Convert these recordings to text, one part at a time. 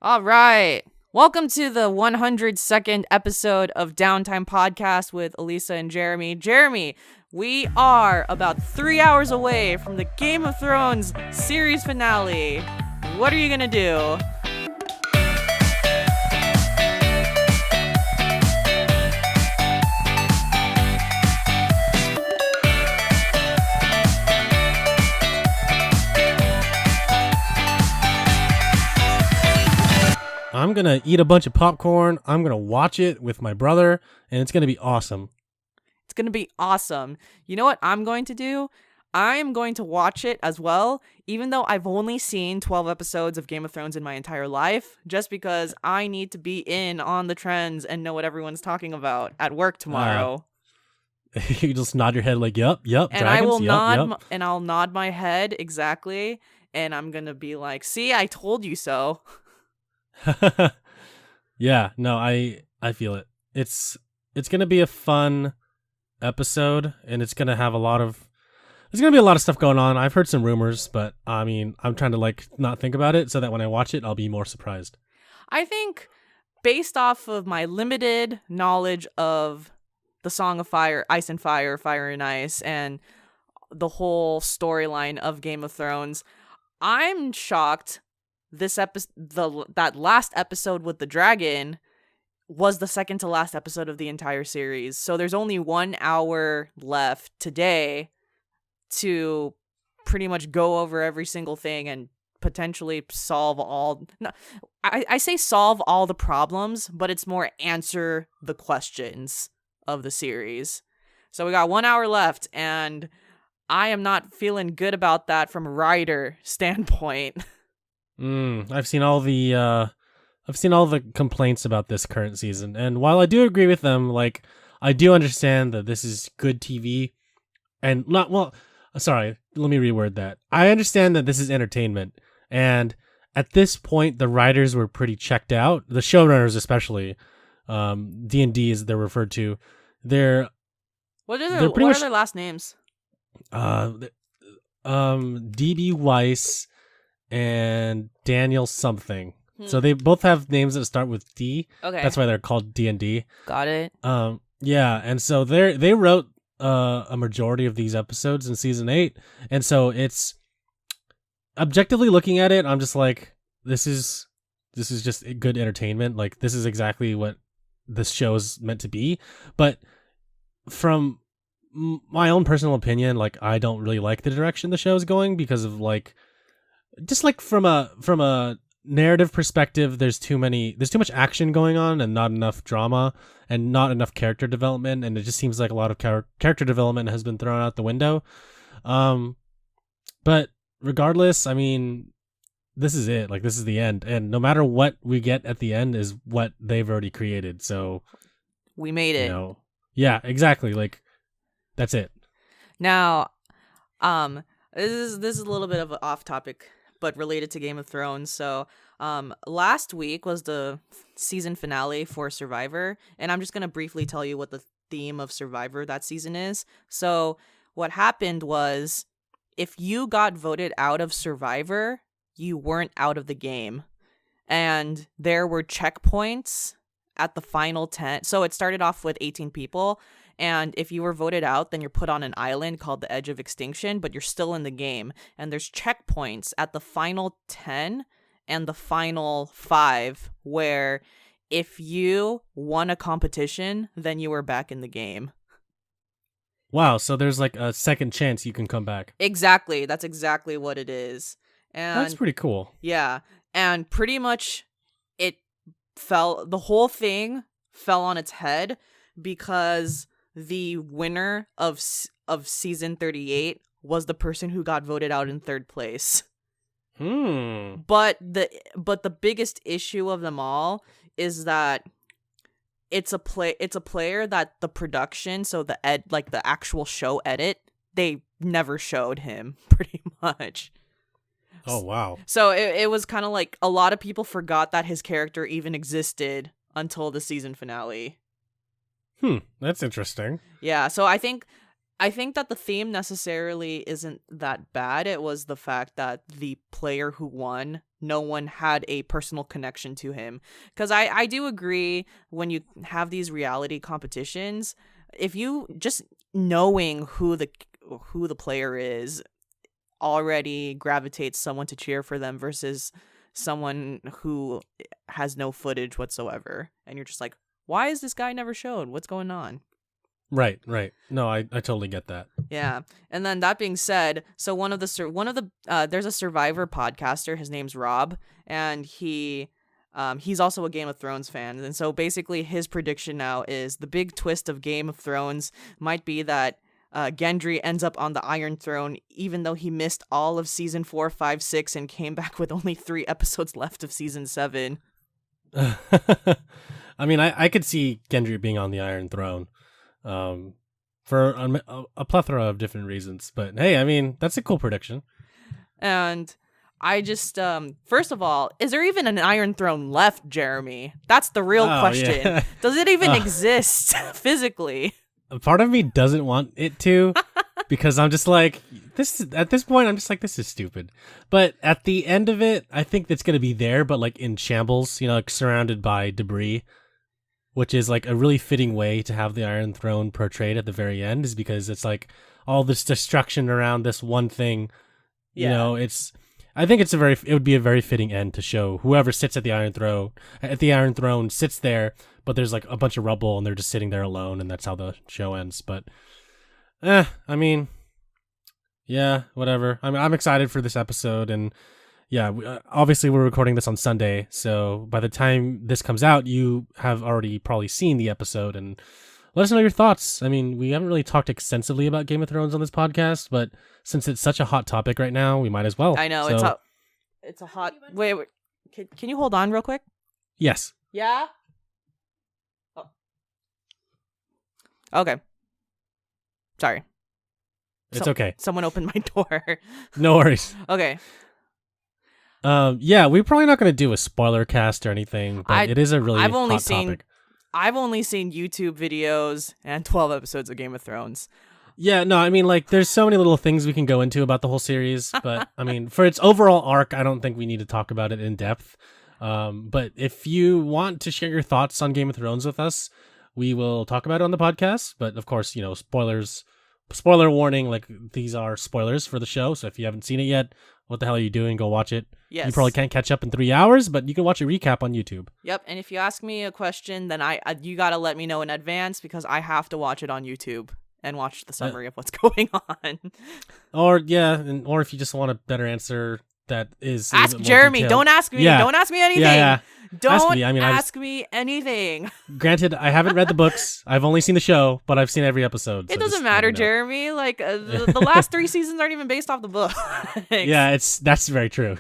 All right. Welcome to the 102nd episode of Downtime Podcast with Alyssa and Jeremy. Jeremy, we are about 3 hours away from the Game of Thrones series finale. What are you going to do? I'm going to eat a bunch of popcorn. I'm going to watch it with my brother, and it's going to be awesome. It's going to be awesome. You know what I'm going to do? I'm going to watch it as well, even though I've only seen 12 episodes of Game of Thrones in my entire life, just because I need to be in on the trends and know what everyone's talking about at work tomorrow. You just nod your head like, yep, And dragons, I will nod, yep. And I'll nod my head exactly, and I'm going to be like, see, I told you so. Yeah, no, I feel it. It's gonna be a fun episode, and it's gonna have there's gonna be a lot of stuff going on. I've heard some rumors, but I mean, I'm trying to not think about it so that when I watch it, I'll be more surprised. I think based off of my limited knowledge of the Song of Fire, Ice and Fire, Fire and Ice, and the whole storyline of Game of Thrones, I'm shocked this that last episode with the dragon was the second to last episode of the entire series. So there's only 1 hour left today to pretty much go over every single thing and potentially solve all... No, I say solve all the problems, but it's more answer the questions of the series. So we got 1 hour left, and I am not feeling good about that from a writer standpoint. I've seen all the complaints about this current season, and while I do agree with them, I do understand that this is good TV, and let me reword that. I understand that this is entertainment, and at this point, the writers were pretty checked out. The showrunners, especially, D&D as they're referred to, What are their last names? D.B. Weiss and Daniel something. So they both have names that start with D. Okay. That's why they're called D&D. Got it. Yeah, and so they wrote a majority of these episodes in season 8, and so it's objectively looking at it, I'm just like, this is just good entertainment. Like, this is exactly what this show is meant to be. But from my own personal opinion, I don't really like the direction the show is going because of from a narrative perspective, there's too much action going on and not enough drama and not enough character development, and it just seems like a lot of character development has been thrown out the window. But regardless, I mean, this is it. This is the end, and no matter what we get at the end is what they've already created. So we made it. Yeah, exactly. That's it. Now, this is a little bit of an off topic, but related to Game of Thrones. So, last week was the season finale for Survivor, and I'm just going to briefly tell you what the theme of Survivor that season is. So, what happened was, if you got voted out of Survivor, you weren't out of the game. And there were checkpoints at the final 10. So, it started off with 18 people. And if you were voted out, then you're put on an island called the Edge of Extinction, but you're still in the game. And there's checkpoints at the final 10 and the final 5 where if you won a competition, then you were back in the game. Wow, so there's a second chance you can come back. Exactly. That's exactly what it is. And that's pretty cool. Yeah. And pretty much the whole thing fell on its head because the winner of season 38 was the person who got voted out in third place. But the biggest issue of them all is that it's a player that the production, so the actual show edit, they never showed him pretty much. Oh wow. So it was kind of like a lot of people forgot that his character even existed until the season finale. That's interesting. Yeah, so I think that the theme necessarily isn't that bad. It was the fact that the player who won no one had a personal connection to him. Because I do agree, when you have these reality competitions, if you just knowing who the player is already gravitates someone to cheer for them versus someone who has no footage whatsoever, and you're just like, why is this guy never shown? What's going on? Right. No, I totally get that. Yeah. And then that being said, so one of the there's a Survivor podcaster. His name's Rob, and he's also a Game of Thrones fan. And so basically his prediction now is the big twist of Game of Thrones might be that Gendry ends up on the Iron Throne, even though he missed all of season 4, 5, 6, and came back with only 3 episodes left of season 7. I mean, I could see Gendry being on the Iron Throne. For a plethora of different reasons, but hey, I mean, that's a cool prediction. And I just, first of all, is there even an Iron Throne left, Jeremy? That's the real question. Yeah. Does it even exist physically? A part of me doesn't want it to, because I'm just like, at this point, I'm just like, this is stupid. But at the end of it, I think it's going to be there, but like in shambles, like surrounded by debris. Which is like a really fitting way to have the Iron Throne portrayed at the very end, is because it's like all this destruction around this one thing. Yeah. I think it would be a very fitting end to show whoever sits at the Iron Throne sits there, but there's like a bunch of rubble and they're just sitting there alone, and that's how the show ends. But, I mean, yeah, whatever. I'm excited for this episode, and yeah, obviously we're recording this on Sunday, so by the time this comes out, you have already probably seen the episode, and let us know your thoughts. I mean, we haven't really talked extensively about Game of Thrones on this podcast, but since it's such a hot topic right now, we might as well. I know, it's a hot... Wait, can you hold on real quick? Yes. Yeah? Oh. Okay. Sorry. It's okay. Someone opened my door. No worries. Okay. Yeah, we're probably not going to do a spoiler cast or anything, but it is a really hot topic. I've only seen YouTube videos and 12 episodes of Game of Thrones. Yeah, no, I mean, like, there's so many little things we can go into about the whole series, but, I mean, for its overall arc, I don't think we need to talk about it in depth. But if you want to share your thoughts on Game of Thrones with us, we will talk about it on the podcast. But, of course, spoiler warning, like, these are spoilers for the show, so if you haven't seen it yet, what the hell are you doing? Go watch it. Yes. You probably can't catch up in 3 hours, but you can watch a recap on YouTube. Yep, and if you ask me a question, then you gotta let me know in advance, because I have to watch it on YouTube and watch the summary of what's going on. Or if you just want a better answer that is ask Jeremy. Don't ask me. Yeah. Don't ask me anything. Yeah. Don't ask me anything. Granted, I haven't read the books. I've only seen the show, but I've seen every episode. It doesn't matter, Jeremy. Like the last 3 seasons aren't even based off the book. Yeah, that's very true.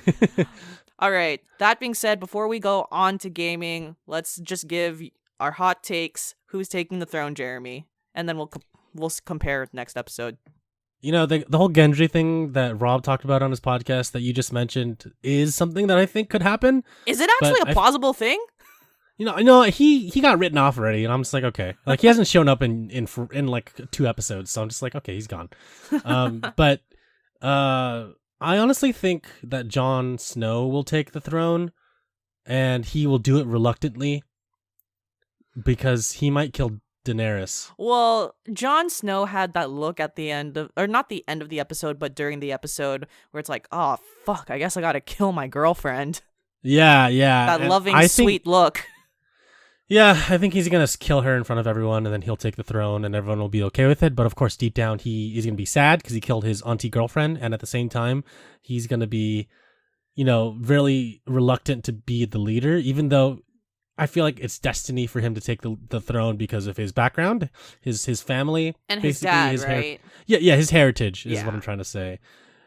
All right. That being said, before we go on to gaming, let's just give our hot takes. Who's taking the throne, Jeremy? And then we'll compare next episode. The whole Gendry thing that Rob talked about on his podcast that you just mentioned is something that I think could happen. Is it actually a plausible thing? No, he got written off already, and I'm just like, okay. Like, he hasn't shown up in like 2 episodes, so I'm just like, okay, he's gone. But I honestly think that Jon Snow will take the throne, and he will do it reluctantly because he might kill Daenerys. Well, Jon Snow had that look at the end of, or not the end of the episode, but during the episode where it's like, oh, fuck, I guess I gotta kill my girlfriend. Yeah. That loving, sweet look. Yeah, I think he's gonna kill her in front of everyone, and then he'll take the throne, and everyone will be okay with it. But of course, deep down, he is gonna be sad because he killed his auntie girlfriend, and at the same time, he's gonna be, really reluctant to be the leader, even though I feel like it's destiny for him to take the throne because of his background, his family, and his dad, right? Yeah, his heritage is what I'm trying to say.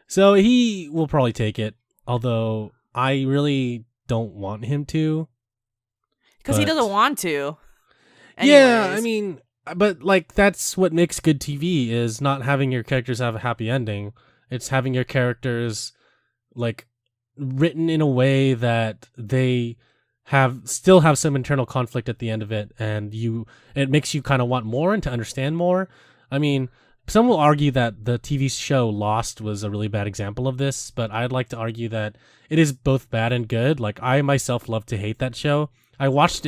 So he will probably take it, although I really don't want him to. Because he doesn't want to. Anyways. Yeah, I mean, but like that's what makes good TV is not having your characters have a happy ending. It's having your characters like written in a way that they still have some internal conflict at the end of it, and it makes you kind of want more and to understand more. I mean, some will argue that the TV show Lost was a really bad example of this, but I'd like to argue that it is both bad and good. Like, I myself love to hate that show. I watched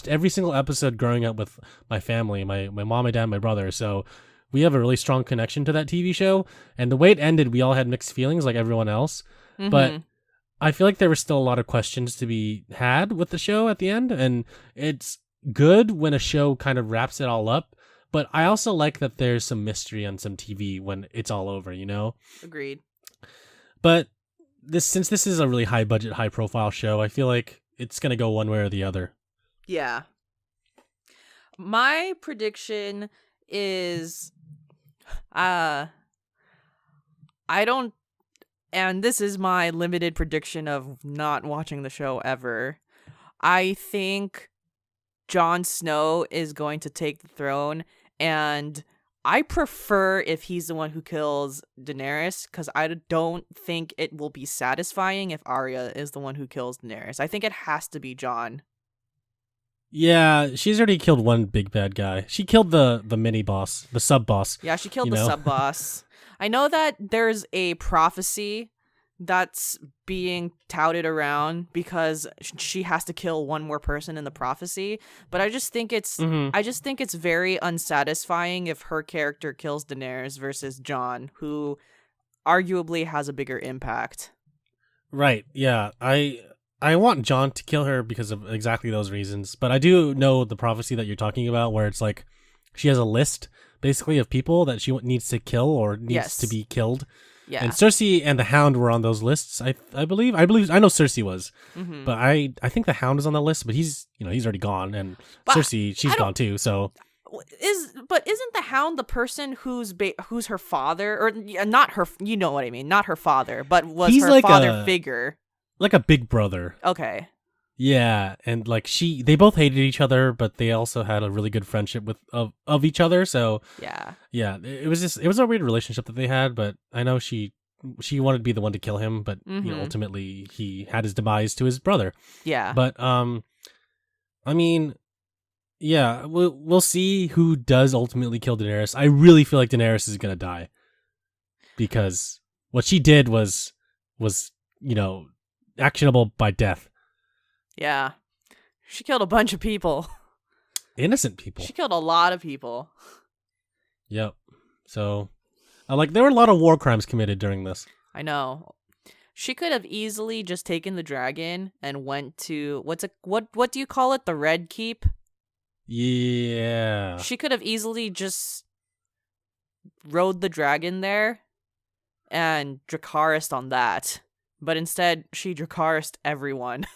every single episode growing up with my family, my mom, my dad, my brother. So we have a really strong connection to that TV show. And the way it ended, we all had mixed feelings like everyone else. Mm-hmm. But I feel like there were still a lot of questions to be had with the show at the end. And it's good when a show kind of wraps it all up. But I also like that there's some mystery on some TV when it's all over, you know? Agreed. But since this is a really high budget, high profile show, I feel like it's going to go one way or the other. Yeah. My prediction is I don't, and this is my limited prediction of not watching the show ever. I think Jon Snow is going to take the throne, and I prefer if he's the one who kills Daenerys, because I don't think it will be satisfying if Arya is the one who kills Daenerys. I think it has to be Jon. Yeah, she's already killed one big bad guy. She killed the mini boss, the sub boss. Yeah, she killed the sub boss. I know that there's a prophecy that's being touted around because she has to kill one more person in the prophecy, but I just think it's very unsatisfying if her character kills Daenerys versus Jon, who arguably has a bigger impact. Right. Yeah. I want Jon to kill her because of exactly those reasons, but I do know the prophecy that you're talking about, where it's like she has a list basically of people that she needs to kill or needs to be killed. Yeah. And Cersei and the Hound were on those lists. I believe I know Cersei was, but I think the Hound is on the list, but he's already gone, and Cersei, she's gone too. So isn't the Hound the person who's her father, or not her? You know what I mean? Not her father, but was her like father figure, like a big brother. Okay. Yeah, and like they both hated each other, but they also had a really good friendship of each other. So yeah, it was a weird relationship that they had. But I know she wanted to be the one to kill him, but ultimately he had his demise to his brother. Yeah, but I mean, yeah, we'll see who does ultimately kill Daenerys. I really feel like Daenerys is gonna die because what she did was actionable by death. Yeah. She killed a bunch of people. Innocent people. She killed a lot of people. Yep. So, there were a lot of war crimes committed during this. I know. She could have easily just taken the dragon and went to what do you call it? The Red Keep? Yeah. She could have easily just rode the dragon there and Dracarys'd on that. But instead, she Dracarys'd everyone.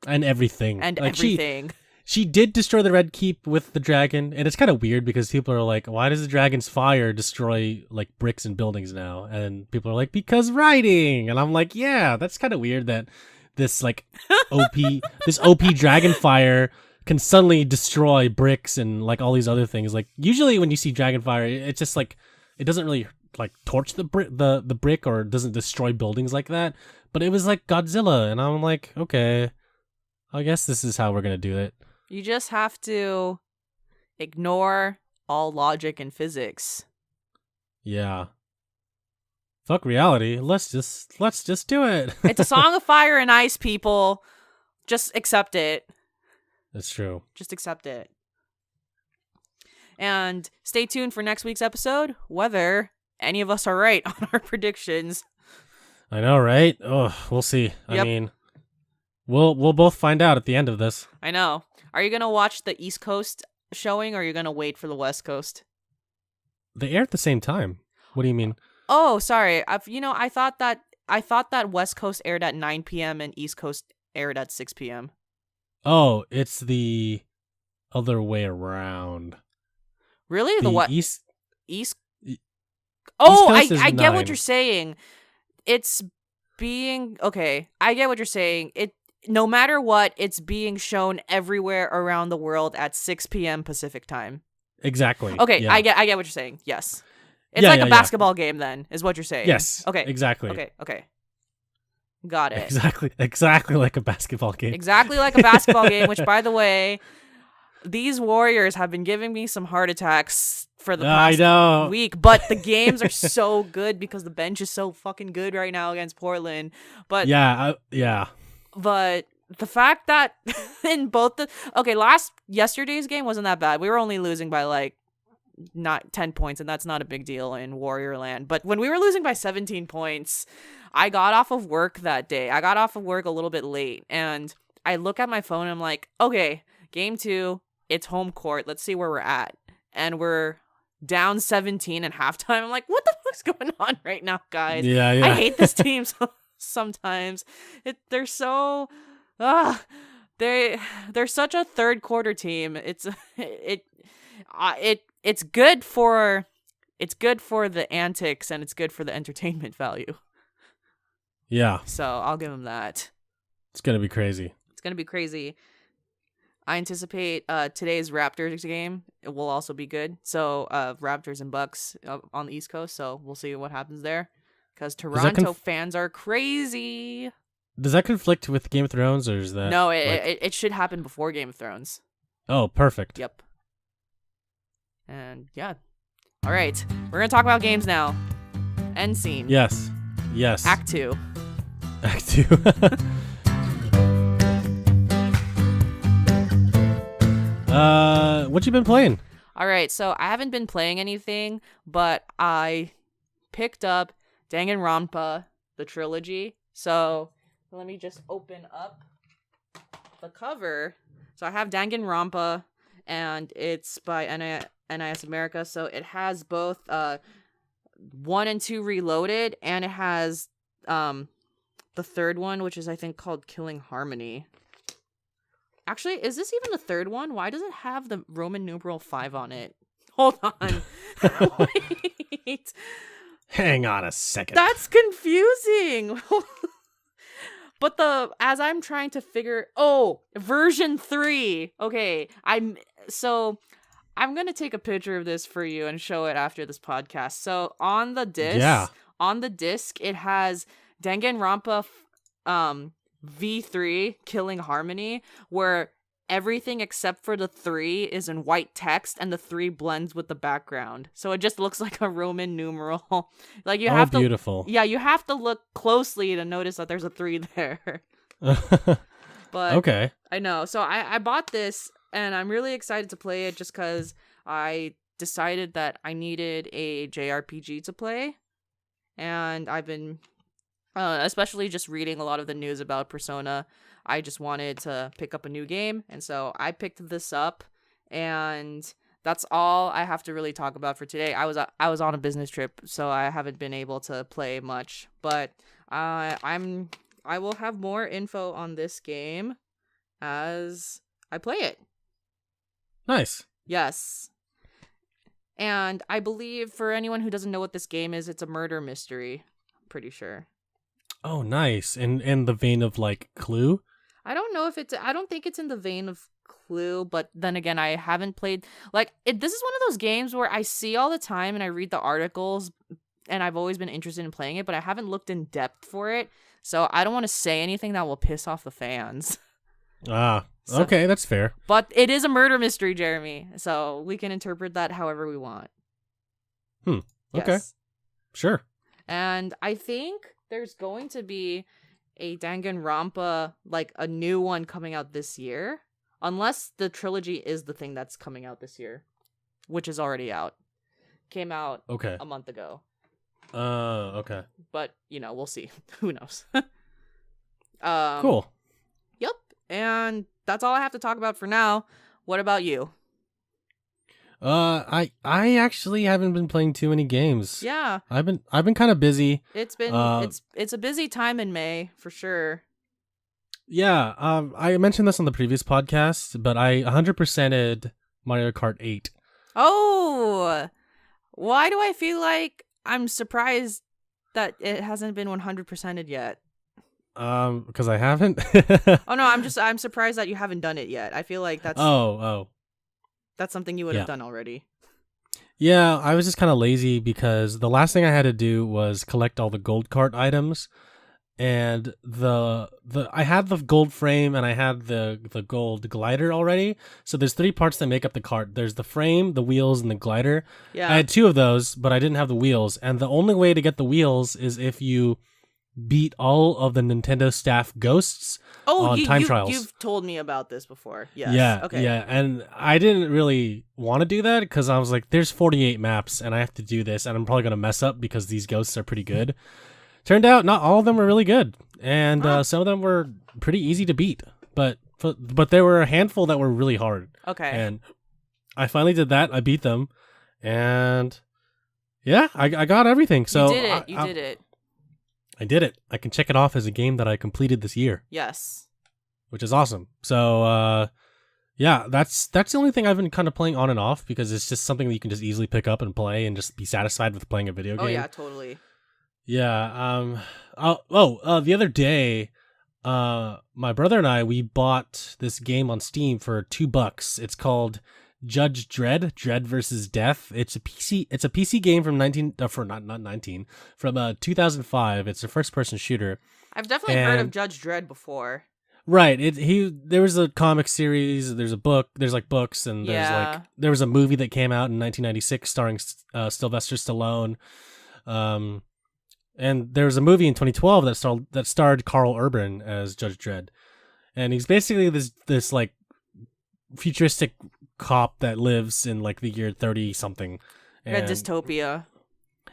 And everything. And everything. She did destroy the Red Keep with the dragon, and it's kind of weird because people are like, why does the dragon's fire destroy like bricks and buildings now? And people are like, because writing. And I'm like, yeah, that's kind of weird that this like OP dragon fire can suddenly destroy bricks and like all these other things. Like usually when you see dragon fire, it's just like it doesn't really like torch the brick or doesn't destroy buildings like that. But it was like Godzilla, and I'm like, okay, I guess this is how we're going to do it. You just have to ignore all logic and physics. Yeah. Fuck reality. Let's just do it. It's a song of fire and ice, people. Just accept it. That's true. Just accept it. And stay tuned for next week's episode, whether any of us are right on our predictions. I know, right? Oh, we'll see. Yep. I mean, we'll both find out at the end of this. I know. Are you gonna watch the East Coast showing, or are you gonna wait for the West Coast? They air at the same time. What do you mean? Oh, sorry. I thought that West Coast aired at 9 p.m. and East Coast aired at 6 p.m. Oh, it's the other way around. Really? The what? East. Oh, I get what you're saying. It's being okay. I get what you're saying. No matter what, it's being shown everywhere around the world at 6 p.m. Pacific time. Exactly. Okay, yeah. I get what you're saying. Yes. It's like a basketball game then, is what you're saying. Yes. Okay. Exactly. Okay. Got it. Exactly like a basketball game. Exactly like a basketball game, which by the way, these Warriors have been giving me some heart attacks for the I past know. week, but the games are so good because the bench is so fucking good right now against Portland. But Yeah. But the fact that in both yesterday's game wasn't that bad. We were only losing by like not 10 points, and that's not a big deal in Warrior Land. But when we were losing by 17 points, I got off of work that day. I got off of work a little bit late, and I look at my phone and I'm like, okay, game 2, it's home court. Let's see where we're at. And we're down 17 at halftime. I'm like, what the fuck's going on right now, guys? Yeah. I hate this team sometimes. They're so they're such a third quarter team. It's good for the antics, and it's good for the entertainment value. Yeah. So I'll give them that. It's gonna be crazy. I anticipate today's Raptors game will also be good. So Raptors and Bucks on the East Coast. So we'll see what happens there, because Toronto fans are crazy. Does that conflict with Game of Thrones, or is that no? It should happen before Game of Thrones. Oh, perfect. Yep. And yeah. All right. We're going to talk about games now. End scene. Yes. Act 2. Act 2. What you been playing? All right. So I haven't been playing anything, but I picked up Danganronpa, the trilogy. So let me just open up the cover. So I have Danganronpa, and it's by NIS America, so it has both 1 and 2 Reloaded, and it has the third one, which is I think called Killing Harmony. Actually, is this even the third one? Why does it have the Roman numeral 5 on it? Hold on. Wait. Hang on a second. That's confusing. But as I'm trying to figure, version 3. Okay, I'm going to take a picture of this for you and show it after this podcast. So on the disc, it has Danganronpa V3 Killing Harmony, where everything except for the 3 is in white text, and the 3 blends with the background. So it just looks like a Roman numeral. Like you have to, beautiful. Yeah, you have to look closely to notice that there's a 3 there. But okay. I know. So I bought this, and I'm really excited to play it just because I decided that I needed a JRPG to play. And I've been, especially just reading a lot of the news about Persona, I just wanted to pick up a new game. And so I picked this up, and that's all I have to really talk about for today. I was on a business trip, so I haven't been able to play much. But I will have more info on this game as I play it. Nice. Yes. And I believe, for anyone who doesn't know what this game is, it's a murder mystery. I'm pretty sure. Oh, nice. In the vein of like Clue? I don't think it's in the vein of Clue, but then again, I haven't played this is one of those games where I see all the time and I read the articles, and I've always been interested in playing it, but I haven't looked in depth for it. So I don't want to say anything that will piss off the fans. Okay, that's fair. But it is a murder mystery, Jeremy, so we can interpret that however we want. Okay. Yes. Sure. And I think there's going to be a Danganronpa, like a new one coming out this year. Unless the trilogy is the thing that's coming out this year, which is already out. Came out a month ago. Okay. But, we'll see. Who knows? Cool. Yep. And that's all I have to talk about for now. What about you? I actually haven't been playing too many games. Yeah. I've been kind of busy. It's been it's a busy time in May for sure. Yeah, I mentioned this on the previous podcast, but I 100%ed Mario Kart 8. Oh, why do I feel like I'm surprised that it hasn't been 100%ed yet? Because I haven't. Oh no, I'm surprised that you haven't done it yet. I feel like that's that's something you would have done already. Yeah, I was just kind of lazy because the last thing I had to do was collect all the gold cart items. and the I had the gold frame and I had the gold glider already. So there's 3 parts that make up the cart. There's the frame, the wheels, and the glider. Yeah. I had 2 of those, but I didn't have the wheels. And the only way to get the wheels is if you beat all of the Nintendo staff ghosts on time trials. You've told me about this before. Yes. Yeah. Okay. Yeah. And I didn't really want to do that because I was like, there's 48 maps and I have to do this, and I'm probably gonna mess up because these ghosts are pretty good. Turned out not all of them were really good, and some of them were pretty easy to beat. But there were a handful that were really hard. Okay. And I finally did that. I beat them, and yeah, I got everything. So you did it. You did it. I did it. I can check it off as a game that I completed this year. Yes. Which is awesome. So yeah, that's the only thing I've been kind of playing on and off because it's just something that you can just easily pick up and play and just be satisfied with playing a video game. Oh yeah, totally. Yeah. The other day, my brother and we bought this game on Steam for $2. It's called Judge Dredd, Dredd versus Death. It's a PC game from 2005. It's a first person shooter. I've definitely heard of Judge Dredd before. Right. There was a comic series, there's a book, there's like books, and there was a movie that came out in 1996 starring Sylvester Stallone. And there was a movie in 2012 that starred Carl Urban as Judge Dredd. And he's basically this like futuristic cop that lives in like the year 30 something. A dystopia.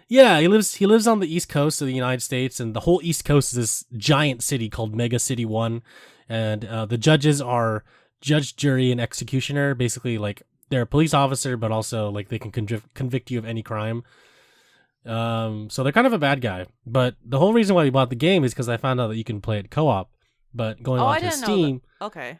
Yeah, he lives on the East Coast of the United States, and the whole East Coast is this giant city called Mega City 1. And the judges are judge, jury, and executioner. Basically, like they're a police officer, but also like they can convict you of any crime. So they're kind of a bad guy. But the whole reason why we bought the game is because I found out that you can play it co-op. But going on to Steam, okay.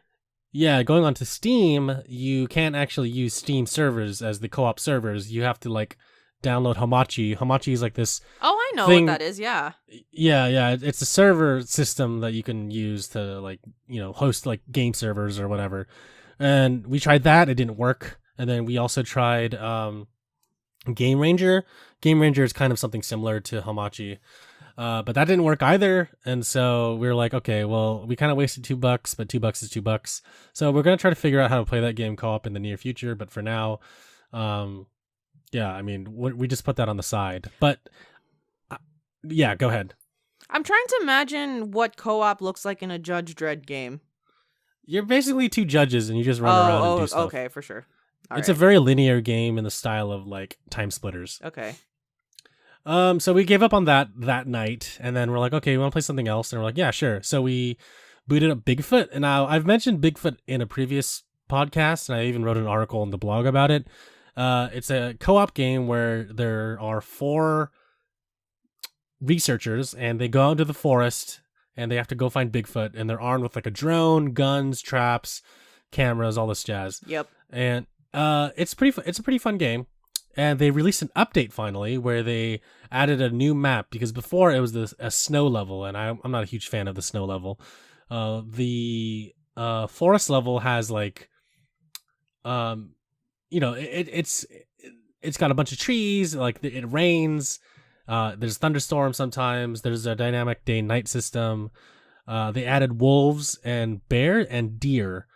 Yeah, going on to Steam, you can't actually use Steam servers as the co-op servers. You have to like download Hamachi. Hamachi is like this. Oh, I know thing. what that is. Yeah. Yeah. It's a server system that you can use to like host like game servers or whatever. And we tried that; it didn't work. And then we also tried Game Ranger. Game Ranger is kind of something similar to Hamachi. But that didn't work either, and so we were like, okay, well, we kind of wasted $2, but $2 is $2. So we're gonna try to figure out how to play that game co-op in the near future. But for now, yeah, I mean, we just put that on the side. But yeah, go ahead. I'm trying to imagine what co-op looks like in a Judge Dredd game. You're basically 2 judges, and you just run around and do stuff. Okay, for sure. It's a very linear game in the style of like Time Splitters. Okay. So we gave up on that night, and then we're like, okay, we want to play something else, and we're like, yeah, sure. So we booted up Bigfoot, and now I've mentioned Bigfoot in a previous podcast, and I even wrote an article on the blog about it. It's a co-op game where there are 4 researchers, and they go out into the forest, and they have to go find Bigfoot, and they're armed with like a drone, guns, traps, cameras, all this jazz. Yep. And it's a pretty fun game. And they released an update finally where they added a new map, because before it was a snow level, and I'm not a huge fan of the snow level. The forest level has like, it's got a bunch of trees, like it rains. There's thunderstorms sometimes. There's a dynamic day-night system. They added wolves and bear and deer.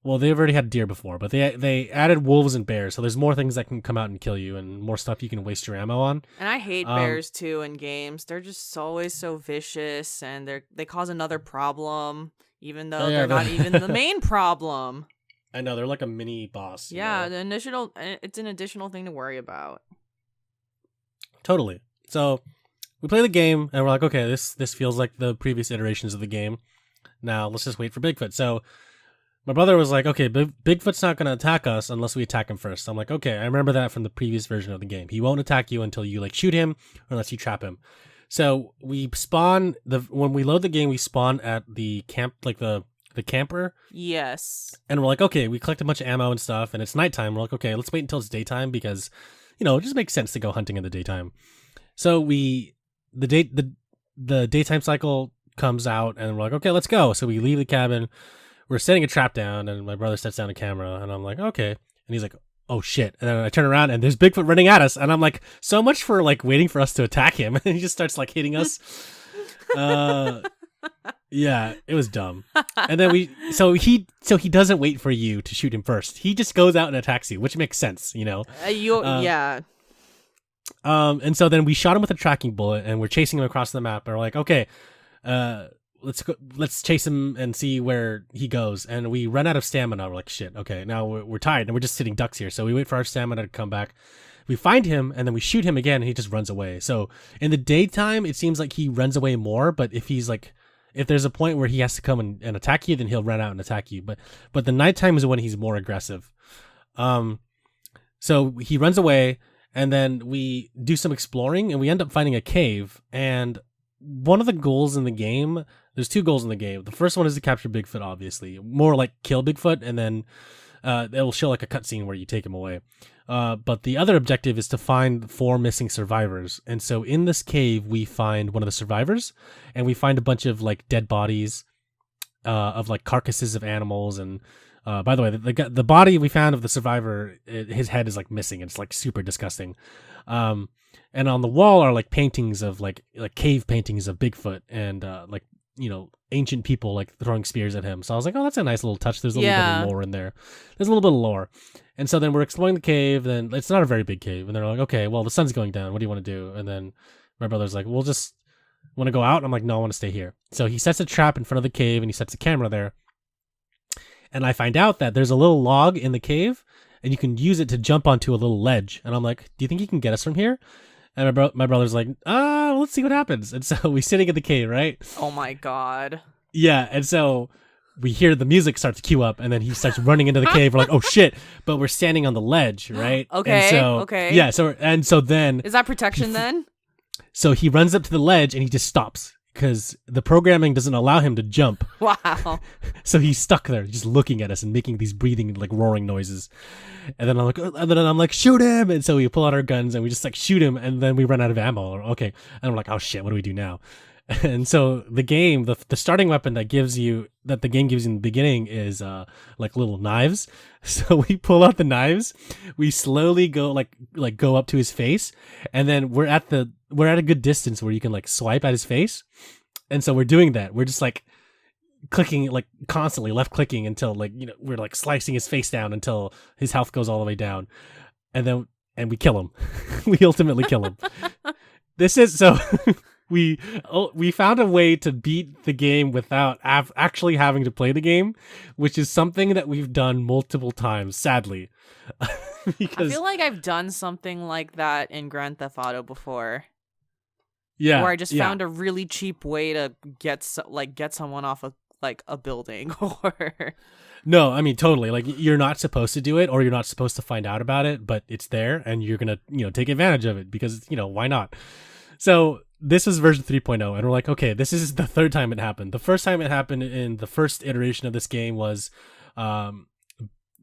Well, they've already had deer before, but they added wolves and bears, so there's more things that can come out and kill you, and more stuff you can waste your ammo on. And I hate bears too in games. They're just always so vicious, and they cause another problem, even though they're not even the main problem. I know, they're like a mini boss. Yeah, it's an additional thing to worry about. Totally. So we play the game, and we're like, okay, this feels like the previous iterations of the game. Now let's just wait for Bigfoot. So my brother was like, okay, Bigfoot's not going to attack us unless we attack him first. I'm like, okay, I remember that from the previous version of the game. He won't attack you until you like shoot him or unless you trap him. So we spawn, when we load the game, we spawn at the camp, like the camper. Yes. And we're like, okay, we collect a bunch of ammo and stuff, and it's nighttime. We're like, okay, let's wait until it's daytime because, it just makes sense to go hunting in the daytime. So the daytime cycle comes out, and we're like, okay, let's go. So we leave the cabin. We're setting a trap down, and my brother sets down a camera, and I'm like, okay. And he's like, oh shit. And then I turn around, and there's Bigfoot running at us, and I'm like, so much for like waiting for us to attack him. And he just starts like hitting us. Yeah, it was dumb. And then he doesn't wait for you to shoot him first. He just goes out and attacks you, which makes sense, you know. Yeah. And so then we shot him with a tracking bullet, and we're chasing him across the map. And we're like, okay, let's chase him and see where he goes. And we run out of stamina. We're like, shit. Okay, now we're tired, and we're just sitting ducks here. So we wait for our stamina to come back. We find him, and then we shoot him again, and he just runs away. So in the daytime, it seems like he runs away more. But if there's a point where he has to come and attack you, then he'll run out and attack you. But the nighttime is when he's more aggressive. So he runs away, and then we do some exploring, and we end up finding a cave. And one of the goals in the game, there's 2 goals in the game. The first one is to capture Bigfoot, obviously. More like kill Bigfoot, and then it'll show like a cutscene where you take him away. But the other objective is to find 4 missing survivors. And so in this cave, we find one of the survivors, and we find a bunch of like dead bodies of like carcasses of animals. And by the way, the body we found of the survivor, his head is like missing. It's like super disgusting. And on the wall are like paintings of like cave paintings of Bigfoot and like, you know, ancient people like throwing spears at him. So I was like, oh, that's a nice little touch. There's a little bit of lore in there. There's a little bit of lore. And so then we're exploring the cave. Then it's not a very big cave. And they're like, okay, well, the sun's going down. What do you want to do? And then my brother's like, we'll just want to go out. I'm like, no, I want to stay here. So he sets a trap in front of the cave, and he sets a camera there. And I find out that there's a little log in the cave, and you can use it to jump onto a little ledge. And I'm like, do you think you can get us from here? And my brother's like, let's see what happens. And so we sitting in the cave, right? Oh my God. Yeah. And so we hear the music start to cue up, and then he starts running into the cave. We're like, oh shit. But we're standing on the ledge, right? Okay. And so, okay. Yeah. So then. Is that protection then? So he runs up to the ledge, and he just stops because the programming doesn't allow him to jump. Wow. So he's stuck there just looking at us and making these breathing, like roaring noises. And then I'm like, shoot him. And so we pull out our guns and we just like shoot him. And then we run out of ammo. Okay. And we're like, oh shit, what do we do now? And so the game, the starting weapon that the game gives you in the beginning is like little knives. So we pull out the knives, we slowly go go up to his face, and then we're at a good distance where you can like swipe at his face. And so we're doing that. We're just like clicking, like constantly left clicking until like, you know, we're like slicing his face down until his health goes all the way down. And we kill him. We ultimately kill him. This is so we found a way to beat the game without actually having to play the game, which is something that we've done multiple times, sadly. Because I feel like I've done something like that in Grand Theft Auto before. Yeah. Where I just found a really cheap way to get someone off of like a building or No, I mean totally. Like you're not supposed to do it, or you're not supposed to find out about it, but it's there and you're going to, you know, take advantage of it because, you know, why not? So this is version 3.0, and we're like, okay, this is the 3rd time it happened. The first time it happened in the first iteration of this game was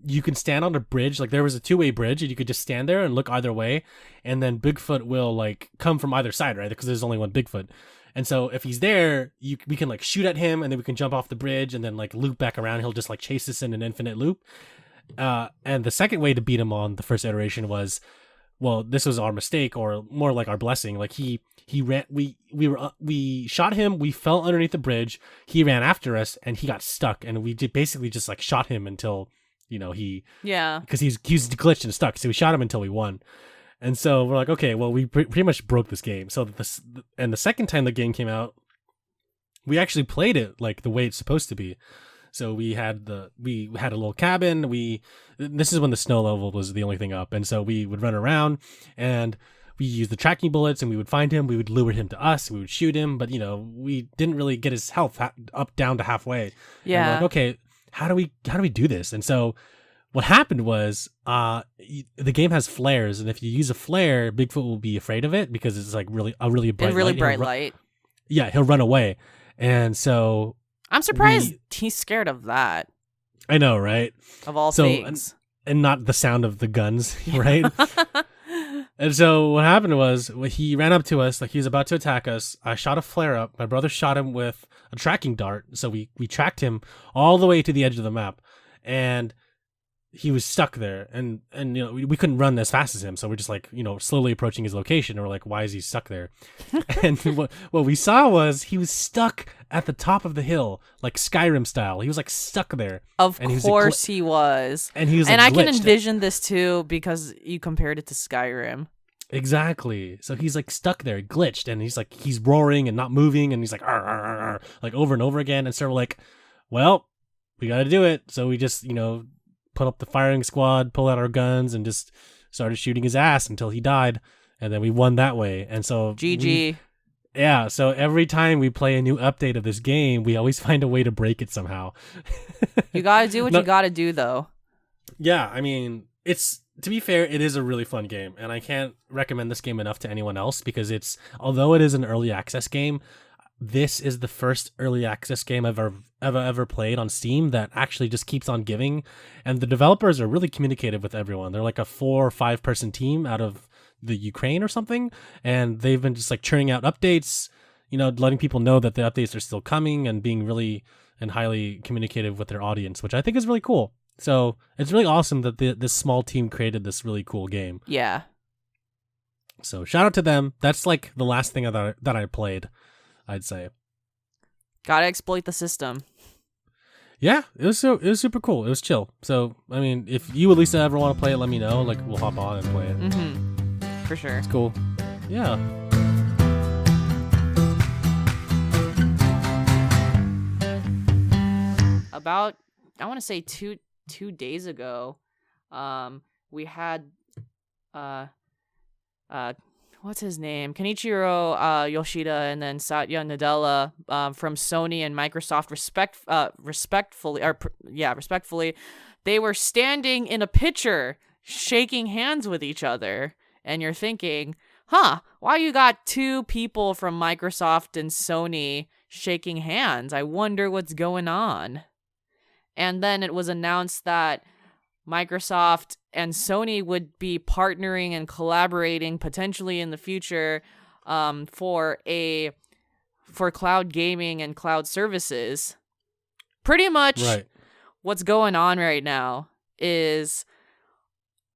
you can stand on a bridge. Like there was a 2-way bridge, and you could just stand there and look either way, and then Bigfoot will like come from either side, right? Because there's only one Bigfoot. And so if he's there, we can like shoot at him, and then we can jump off the bridge and then like loop back around. He'll just like chase us in an infinite loop. And the second way to beat him on the first iteration was, well, this was our mistake, or more like our blessing. Like he ran, we shot him, we fell underneath the bridge, he ran after us, and he got stuck, and we basically just like shot him until, you know, because he's glitched and stuck. So we shot him until we won. And so we're like, okay, well, we pretty much broke this game. So the second time the game came out, we actually played it like the way it's supposed to be. So we had a little cabin. This is when the snow level was the only thing up. And so we would run around, and we used the tracking bullets, and we would find him. We would lure him to us. We would shoot him, but, you know, we didn't really get his health down to halfway. Yeah. And we're like, okay, how do we do this? And so what happened was, the game has flares, and if you use a flare, Bigfoot will be afraid of it because it's like a really bright light. Yeah, he'll run away. And so I'm surprised he's scared of that. I know, right? Of all things. And not the sound of the guns, right? And so what happened was, he ran up to us like he was about to attack us. I shot a flare up. My brother shot him with a tracking dart. So we tracked him all the way to the edge of the map. And he was stuck there, and we couldn't run as fast as him, so we're just like slowly approaching his location, and we're like, why is he stuck there? And what we saw was he was stuck at the top of the hill, like Skyrim style. He was like stuck there. Of course he was. And he was and like, I can glitched. envision this too because you compared it to Skyrim. Exactly. So he's like stuck there, glitched, and he's roaring and not moving, and he's like "Arr, arr, arr, arr," like over and over again. And so we're like, well, we got to do it. So we just put up the firing squad, pull out our guns, and just started shooting his ass until he died, and then we won that way. And so GG. Yeah. So every time we play a new update of this game, we always find a way to break it somehow. You gotta do what you gotta do, though. Yeah, I mean, to be fair, it is a really fun game, and I can't recommend this game enough to anyone else because although it is an early access game, this is the first early access game I've ever played on Steam that actually just keeps on giving, and the developers are really communicative with everyone. They're like a 4 or 5 person team out of the Ukraine or something, and they've been just like churning out updates, letting people know that the updates are still coming and being really and highly communicative with their audience, which I think is really cool. So it's really awesome that this small team created this really cool game. Yeah. So shout out to them. That's like the last thing that I played, I'd say. Gotta exploit the system. Yeah, it was super cool. It was chill. So I mean, if you Alyssa ever want to play it, let me know. Like we'll hop on and play it. Mm-hmm. For sure. It's cool. Yeah. About I want to say two days ago, we had what's his name? Kenichiro Yoshida and then Satya Nadella from Sony and Microsoft respectfully, they were standing in a picture shaking hands with each other, and you're thinking, why you got 2 people from Microsoft and Sony shaking hands? I wonder what's going on. And then it was announced that Microsoft and Sony would be partnering and collaborating potentially in the future for cloud gaming and cloud services. Pretty much what's going on right now is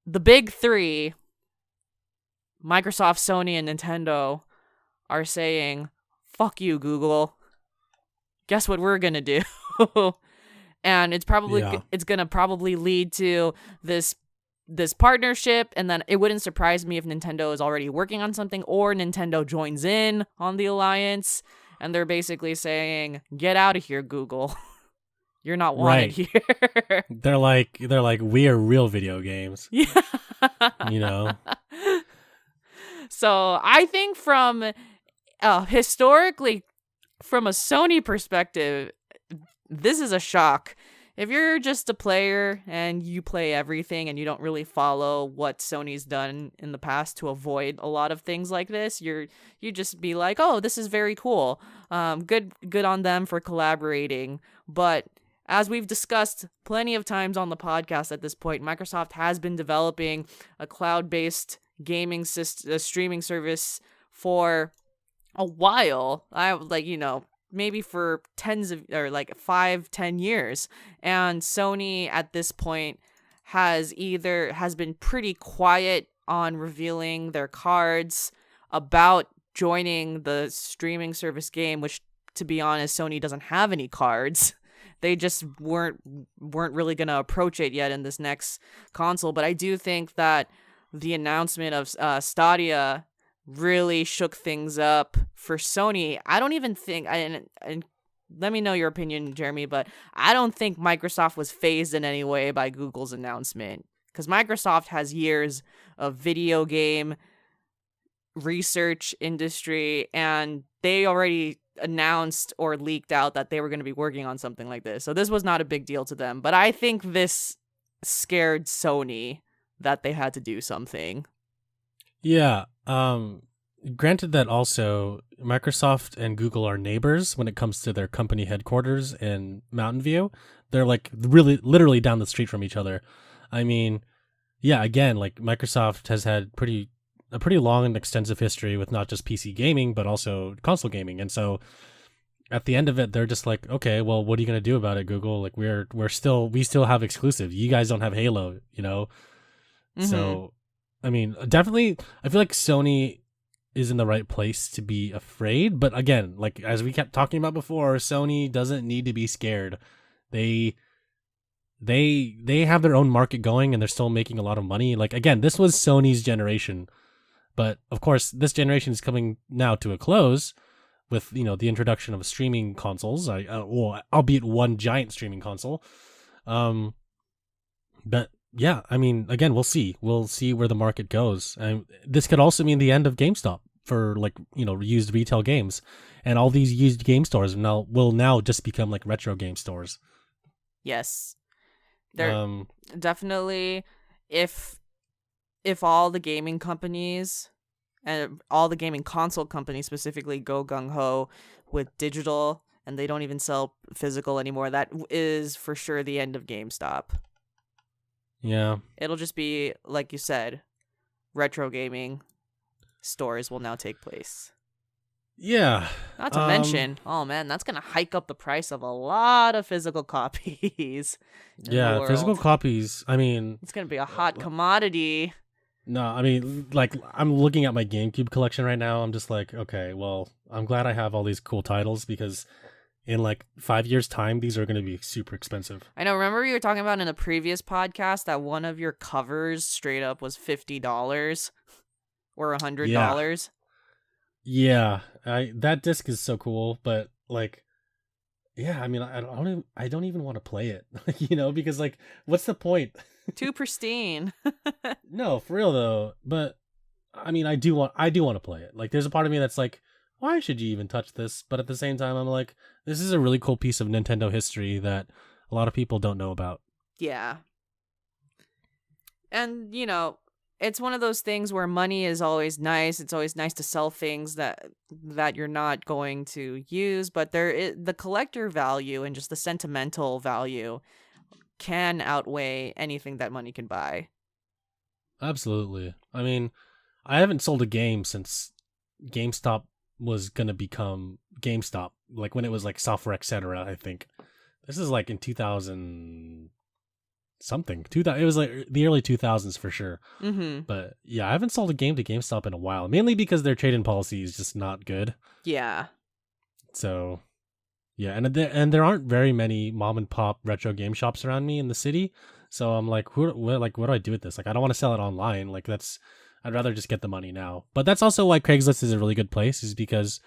the big 3, Microsoft, Sony, and Nintendo, are saying, fuck you, Google. Guess what we're going to do? And it's gonna probably lead to this partnership, and then it wouldn't surprise me if Nintendo is already working on something or Nintendo joins in on the alliance, and they're basically saying, "Get out of here, Google. You're not wanted here." They're like we are real video games. Yeah. So I think from historically, from a Sony perspective, this is a shock. If you're just a player and you play everything and you don't really follow what Sony's done in the past to avoid a lot of things like this, you just be like, oh, this is very cool. Good on them for collaborating. But as we've discussed plenty of times on the podcast at this point, Microsoft has been developing a cloud-based gaming streaming service for a while. Maybe for 5-10 years, and Sony at this point has been pretty quiet on revealing their cards about joining the streaming service game, which, to be honest, Sony doesn't have any cards. They just weren't really gonna approach it yet in this next console. But I do think that the announcement of Stadia really shook things up for Sony. I don't even think, and let me know your opinion, Jeremy, but I don't think Microsoft was fazed in any way by Google's announcement, because Microsoft has years of video game research industry, and they already announced or leaked out that they were going to be working on something like this. So this was not a big deal to them, but I think this scared Sony that they had to do something. Yeah. Granted that also Microsoft and Google are neighbors when it comes to their company headquarters in Mountain View. They're like really literally down the street from each other. I mean, yeah, again, like Microsoft has had a pretty long and extensive history with not just PC gaming, but also console gaming. And so at the end of it, they're just like, okay, well, what are you gonna do about it, Google? Like, we still have exclusive. You guys don't have Halo, you know. Mm-hmm. So, I mean, definitely, I feel like Sony is in the right place to be afraid. But again, like as we kept talking about before, Sony doesn't need to be scared. They have their own market going, and they're still making a lot of money. Like again, this was Sony's generation, but of course, this generation is coming now to a close with the introduction of streaming consoles. Albeit one giant streaming console. But yeah, I mean, again, we'll see where the market goes. This could also mean the end of GameStop for like used retail games, and all these used game stores will now just become like retro game stores. Yes, they're definitely if all the gaming companies and all the gaming console companies specifically go gung-ho with digital and they don't even sell physical anymore, that is for sure the end of GameStop. Yeah. It'll just be, like you said, retro gaming stores will now take place. Yeah. Not to mention, oh man, that's going to hike up the price of a lot of physical copies. Yeah, physical copies. I mean, it's going to be a hot commodity. No, I mean, like, I'm looking at my GameCube collection right now. I'm just like, okay, well, I'm glad I have all these cool titles because in like 5 years' time, these are going to be super expensive. I know. Remember you were talking about in a previous podcast that one of your covers straight up was $50 or $100. Yeah, that disc is so cool, but like, yeah, I mean, I don't even want to play it, because like, what's the point? Too pristine. No, for real though. But I mean, I do want to play it. Like, there's a part of me that's like, why should you even touch this? But at the same time, I'm like, this is a really cool piece of Nintendo history that a lot of people don't know about. Yeah. And, it's one of those things where money is always nice. It's always nice to sell things that you're not going to use, but the collector value and just the sentimental value can outweigh anything that money can buy. Absolutely. I mean, I haven't sold a game since GameStop was gonna become GameStop, like when it was like Software Etc. I think this is like in 2000 something. It was like the early 2000s for sure. Mm-hmm. But yeah, I haven't sold a game to GameStop in a while, mainly because their trade-in policy is just not good. Yeah. So yeah, and there aren't very many mom and pop retro game shops around me in the city. So I'm like, what do I do with this? Like, I don't want to sell it online. Like, I'd rather just get the money now. But that's also why Craigslist is a really good place, is because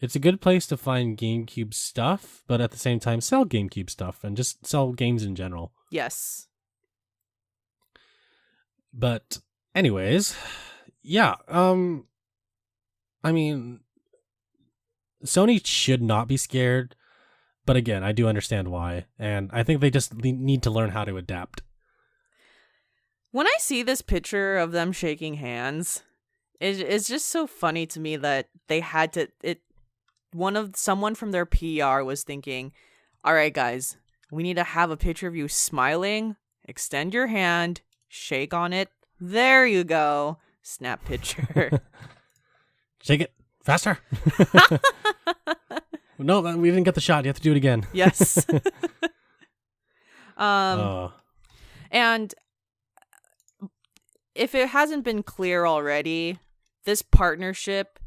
it's a good place to find GameCube stuff, but at the same time sell GameCube stuff and just sell games in general. Yes. But anyways, yeah, I mean, Sony should not be scared, but again, I do understand why, and I think they just need to learn how to adapt. When I see this picture of them shaking hands, it's just so funny to me that they had to. Someone from their PR was thinking, "All right, guys, we need to have a picture of you smiling. Extend your hand, shake on it. There you go. Snap picture. Shake it faster." No, we didn't get the shot. You have to do it again. Yes. And if it hasn't been clear already, this partnership,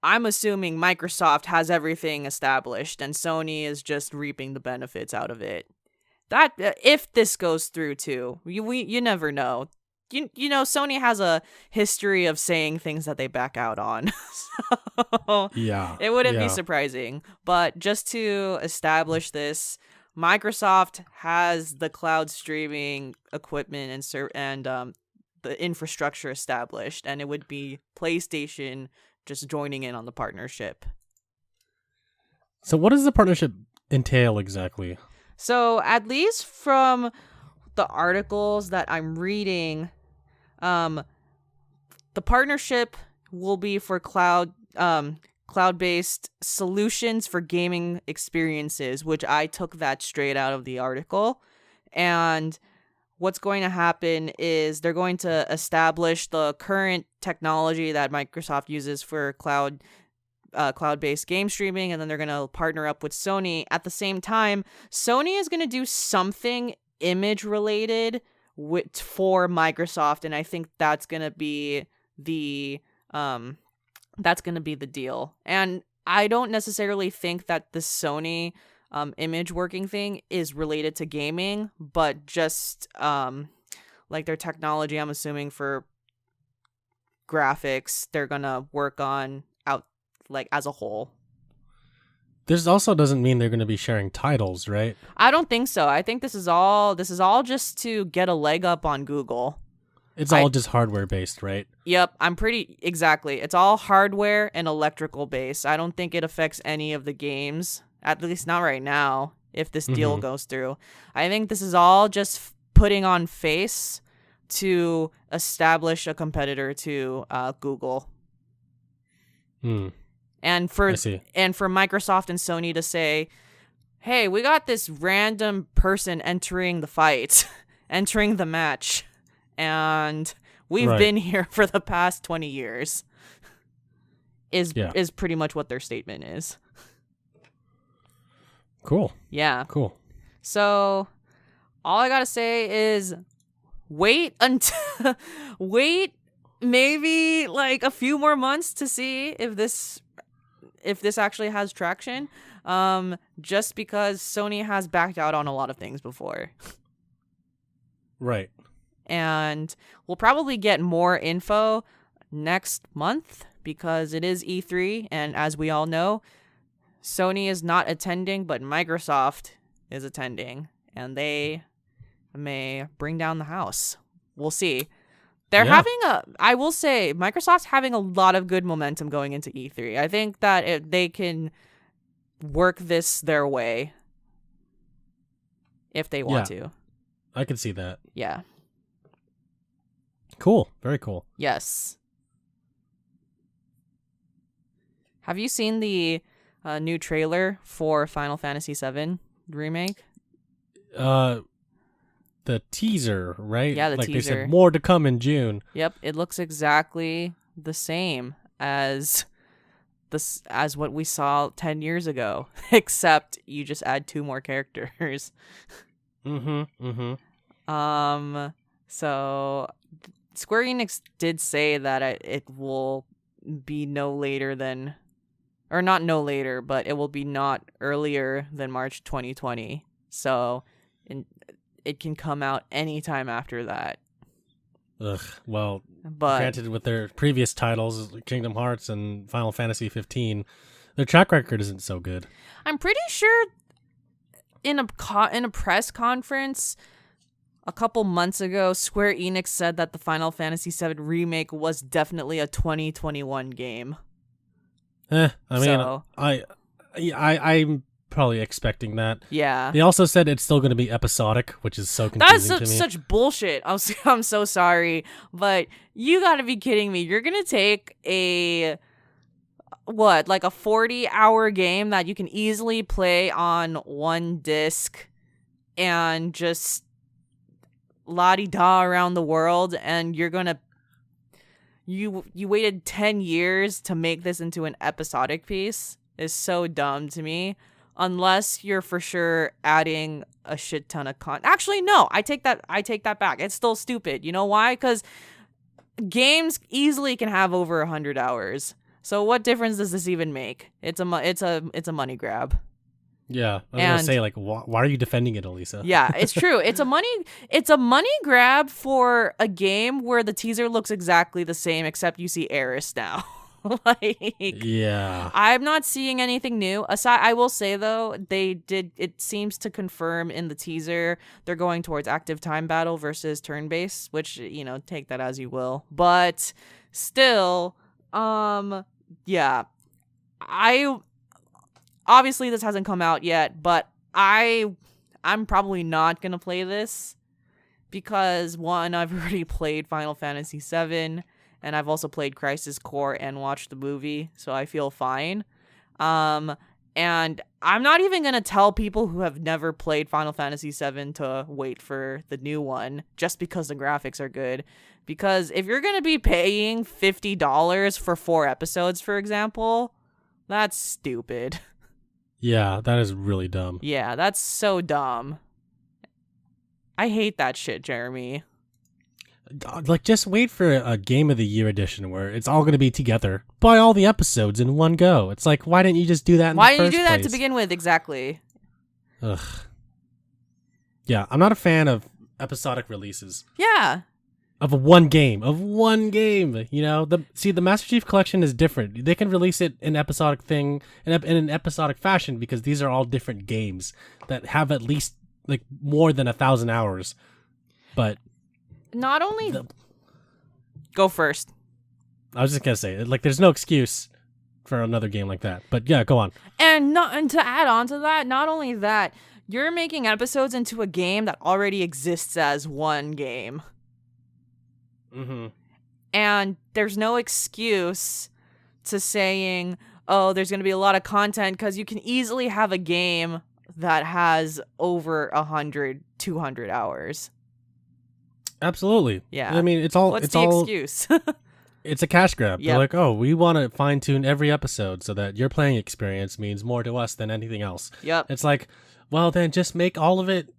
I'm assuming Microsoft has everything established and Sony is just reaping the benefits out of it. That if this goes through too, you never know. Sony has a history of saying things that they back out on. So yeah, it wouldn't be surprising. But just to establish this, Microsoft has the cloud streaming equipment and the infrastructure established, and it would be PlayStation just joining in on the partnership. So what does the partnership entail exactly? So at least from the articles that I'm reading, the partnership will be for cloud-based solutions for gaming experiences, which I took that straight out of the article. And what's going to happen is they're going to establish the current technology that Microsoft uses for cloud cloud-based game streaming, and then they're going to partner up with Sony. At the same time, Sony is going to do something image-related for Microsoft, and I think that's going to be the deal. And I don't necessarily think that the Sony image working thing is related to gaming, but just like their technology, I'm assuming for graphics, they're gonna work on out like as a whole. This also doesn't mean they're going to be sharing titles, right? I don't think so. I think this is all just to get a leg up on Google. It's all just hardware based, right? Yep, exactly. It's all hardware and electrical based. I don't think it affects any of the games, at least not right now, if this deal goes through. I think this is all just putting on face to establish a competitor to Google. And for Microsoft and Sony to say, hey, we got this random person entering the fight, entering the match, and we've been here for the past 20 years, is pretty much what their statement is. Cool. Yeah. Cool. So all I gotta say is wait maybe like a few more months to see if this actually has traction. Just because Sony has backed out on a lot of things before. Right. And we'll probably get more info next month because it is E3, and as we all know, Sony is not attending, but Microsoft is attending, and they may bring down the house. We'll see. They're I will say, Microsoft's having a lot of good momentum going into E3. I think that they can work this their way if they want to. I can see that. Yeah. Cool. Very cool. Yes. Have you seen the new trailer for Final Fantasy VII remake? The teaser, right? Yeah, the teaser. They said more to come in June. Yep, it looks exactly the same as what we saw 10 years ago, except you just add 2 more characters. So Square Enix did say that it will be no later than, or not no later, but it will be not earlier than March 2020. So it can come out anytime after that. Ugh. Well, but granted, with their previous titles, Kingdom Hearts and Final Fantasy 15, their track record isn't so good. I'm pretty sure in a press conference a couple months ago, Square Enix said that the Final Fantasy VII remake was definitely a 2021 game. I'm probably expecting that. Yeah. They also said it's still going to be episodic, which is so confusing to me. That's such bullshit. I'm so sorry, but you got to be kidding me. You're going to take a 40-hour game that you can easily play on one disc and just la-di-da around the world, and you're going to you waited 10 years to make this into an episodic piece is so dumb to me. Unless you're for sure adding a shit ton of Actually, no, I take that back. It's still stupid. You know why? Because games easily can have over 100 hours. So what difference does this even make? It's a money grab. Yeah, I was gonna say, like, why are you defending it, Alyssa? Yeah, it's true. It's a money grab for a game where the teaser looks exactly the same, except you see Eris now. Yeah, I'm not seeing anything new. Aside, I will say though, it seems to confirm in the teaser they're going towards active time battle versus turn-based, which, take that as you will. But still, yeah, obviously this hasn't come out yet, but I'm probably not gonna play this because, one, I've already played Final Fantasy VII. And I've also played Crisis Core and watched the movie, so I feel fine. And I'm not even going to tell people who have never played Final Fantasy VII to wait for the new one just because the graphics are good. Because if you're going to be paying $50 for 4 episodes, for example, That's stupid. Yeah, that is really dumb. Yeah, that's so dumb. I hate that shit, Jeremy. Like, just wait for a Game of the Year edition where it's all going to be together. Buy all the episodes in one go. It's like, why didn't you just do that in the first place? Why didn't you do that to begin with? Exactly. Ugh. Yeah, I'm not a fan of episodic releases. Yeah. Of one game. You know, the Master Chief Collection is different. They can release it in episodic thing in an episodic fashion because these are all different games that have at least like more than 1,000 hours. But not only go first. I was just gonna say, like, there's no excuse for another game like that. But yeah, go on. And to add on to that, not only that, you're making episodes into a game that already exists as one game. Mm-hmm. And there's no excuse to saying, oh, there's going to be a lot of content, because you can easily have a game that has over 100, 200 hours. Absolutely. Yeah. I mean, it's all... What's it's the all, excuse? It's a cash grab. Yep. They're like, oh, we want to fine-tune every episode so that your playing experience means more to us than anything else. Yep. It's like, well, then just make all of it,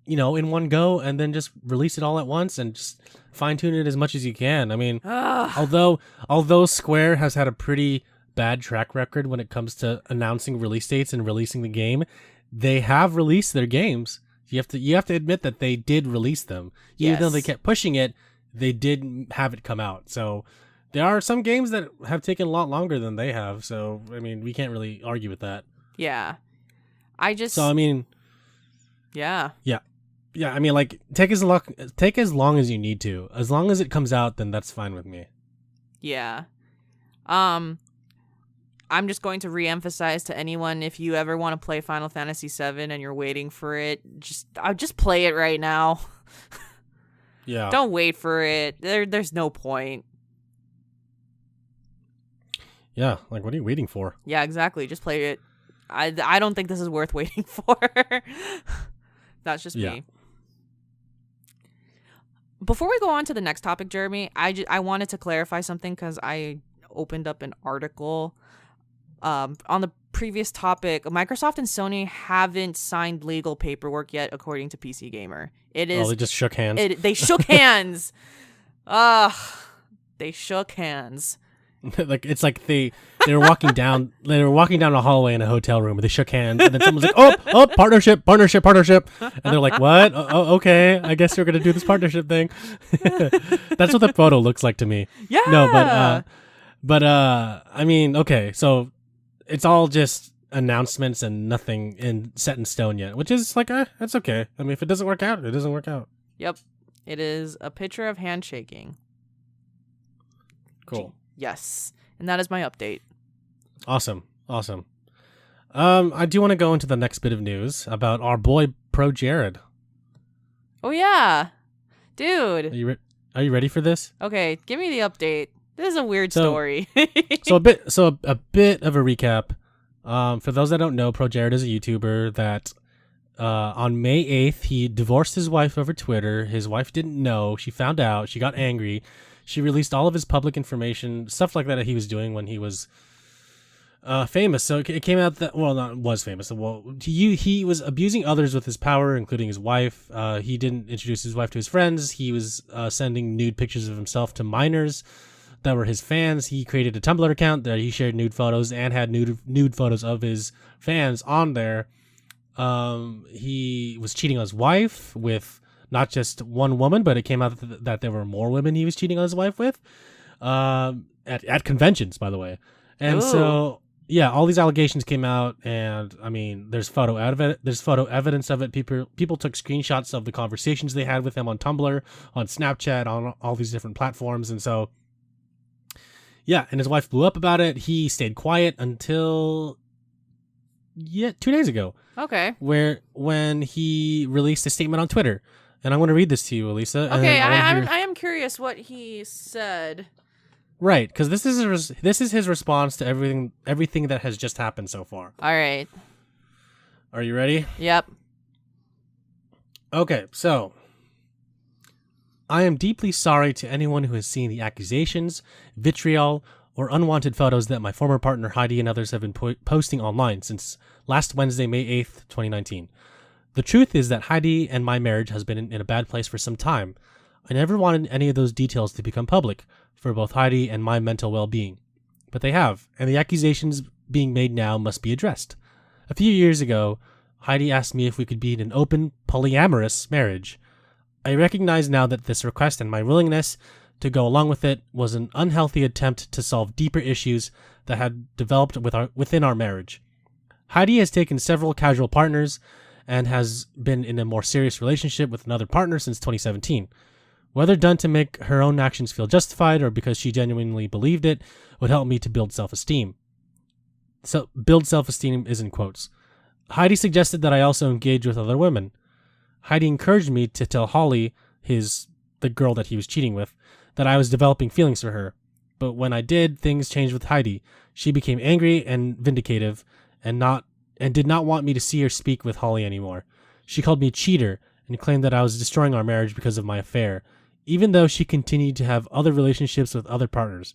you know, in one go, and then just release it all at once and just fine-tune it as much as you can. I mean, although Square has had a pretty bad track record when it comes to announcing release dates and releasing the game, they have released their games. You have to admit that they did release them. Even though they kept pushing it, they didn't have it come out. So there are some games that have taken a lot longer than they have. So, I mean, we can't really argue with that. Yeah. So, I mean... Yeah. Yeah. Yeah, I mean, like, take as long as you need to. As long as it comes out, then that's fine with me. Yeah. I'm just going to re-emphasize to anyone, if you ever want to play Final Fantasy VII and you're waiting for it, just play it right now. Yeah. Don't wait for it. There's no point. Yeah, like, what are you waiting for? Yeah, exactly. Just play it. I don't think this is worth waiting for. That's just me. Before we go on to the next topic, Jeremy, I wanted to clarify something because I opened up an article on the previous topic. Microsoft and Sony haven't signed legal paperwork yet, according to PC Gamer. It is. Oh, they just shook hands. They shook hands. They shook hands. Like, it's like they were walking down a hallway in a hotel room and they shook hands, and then someone's like, oh, partnership, and they're like, what? Oh, okay, I guess you're gonna do this partnership thing. That's what the photo looks like to me. Yeah. No, but I mean, okay, so it's all just announcements and nothing set in stone yet, which is like, that's okay. I mean, if it doesn't work out, it doesn't work out. Yep. It is a picture of handshaking. Cool. Yes. And that is my update. Awesome. I do want to go into the next bit of news about our boy ProJared. Oh yeah. Dude. Are you ready for this? Okay, give me the update. This is a weird story. a bit of a recap. For those that don't know, ProJared is a YouTuber that on May 8th, he divorced his wife over Twitter. His wife didn't know. She found out. She got angry. She released all of his public information, stuff like that he was doing when he was famous. So it came out that, well, not was famous. Well, he was abusing others with his power, including his wife. He didn't introduce his wife to his friends. He was sending nude pictures of himself to minors that were his fans. He created a Tumblr account that he shared nude photos and had nude photos of his fans on there. He was cheating on his wife with not just one woman, but it came out that there were more women he was cheating on his wife with, at conventions, by the way. And so, yeah, all these allegations came out, and I mean, there's photo evidence of it. People took screenshots of the conversations they had with him on Tumblr, on Snapchat, on all these different platforms, and so, yeah, and his wife blew up about it. He stayed quiet until 2 days ago. Okay. When he released a statement on Twitter. And I'm going to read this to you, Alyssa. Okay, I am curious what he said. Right, because this is his response to everything that has just happened so far. All right. Are you ready? Yep. Okay, so I am deeply sorry to anyone who has seen the accusations, vitriol, or unwanted photos that my former partner Heidi and others have been posting online since last Wednesday, May 8th, 2019. The truth is that Heidi and my marriage has been in a bad place for some time. I never wanted any of those details to become public for both Heidi and my mental well-being. But they have, and the accusations being made now must be addressed. A few years ago, Heidi asked me if we could be in an open, polyamorous marriage. I recognize now that this request and my willingness to go along with it was an unhealthy attempt to solve deeper issues that had developed within our marriage. Heidi has taken several casual partners and has been in a more serious relationship with another partner since 2017. Whether done to make her own actions feel justified or because she genuinely believed it would help me to build self-esteem. So, build self-esteem is in quotes. Heidi suggested that I also engage with other women. Heidi encouraged me to tell Holly, the girl that he was cheating with, that I was developing feelings for her. But when I did, things changed with Heidi. She became angry and vindicative and did not want me to see or speak with Holly anymore. She called me a cheater and claimed that I was destroying our marriage because of my affair, even though she continued to have other relationships with other partners.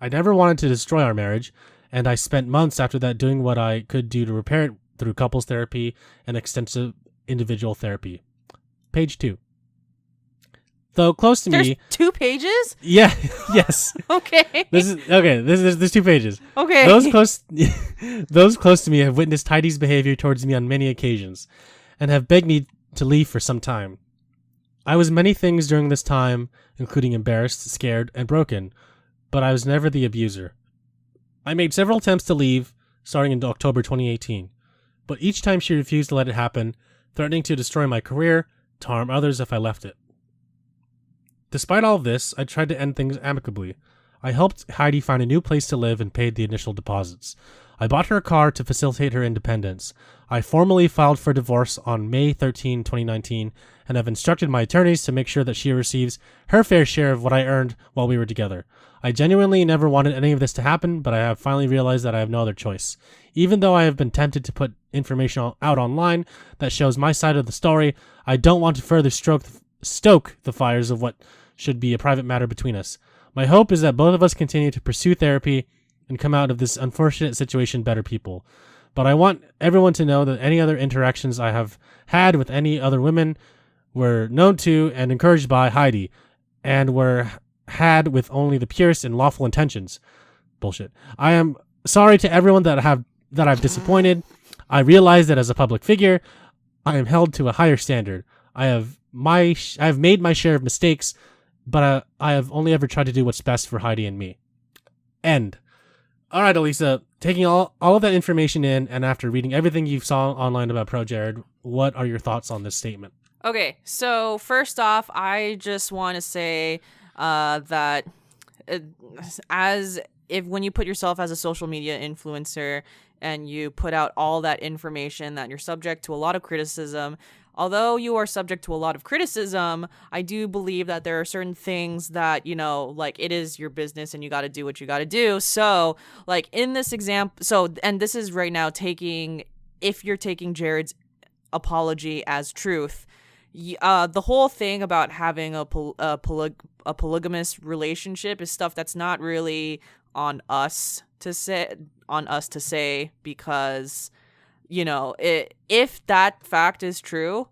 I never wanted to destroy our marriage, and I spent months after that doing what I could do to repair it through couples therapy and extensive individual therapy. Page 2. Though close to There's me... 2 pages? Yeah, yes. Okay. There's 2 pages. Okay. Those close to me have witnessed Heidi's behavior towards me on many occasions, and have begged me to leave for some time. I was many things during this time, including embarrassed, scared, and broken, but I was never the abuser. I made several attempts to leave, starting in October 2018, but each time she refused to let it happen, threatening to destroy my career, to harm others if I left it. Despite all of this, I tried to end things amicably. I helped Heidi find a new place to live and paid the initial deposits. I bought her a car to facilitate her independence. I formally filed for divorce on May 13, 2019, and have instructed my attorneys to make sure that she receives her fair share of what I earned while we were together. I genuinely never wanted any of this to happen, but I have finally realized that I have no other choice. Even though I have been tempted to put information out online that shows my side of the story, I don't want to further stoke the fires of what should be a private matter between us. My hope is that both of us continue to pursue therapy and come out of this unfortunate situation better people. But I want everyone to know that any other interactions I have had with any other women were known to and encouraged by Heidi, and were had with only the purest and lawful intentions. Bullshit. I am sorry to everyone that I've disappointed. I realize that as a public figure, I am held to a higher standard. I have made my share of mistakes, but I have only ever tried to do what's best for Heidi and me. End. All right, Alyssa, taking all of that information in, and after reading everything you saw online about ProJared, what are your thoughts on this statement? Okay, so first off, I just want to say that when you put yourself as a social media influencer and you put out all that information, that you're subject to a lot of criticism. Although you are subject to a lot of criticism, I do believe that there are certain things that, like, it is your business and you got to do what you got to do. So, like, in this example, and this is right now if you're taking Jared's apology as truth, the whole thing about having a polygamous relationship is stuff that's not really on us to say, because if that fact is true,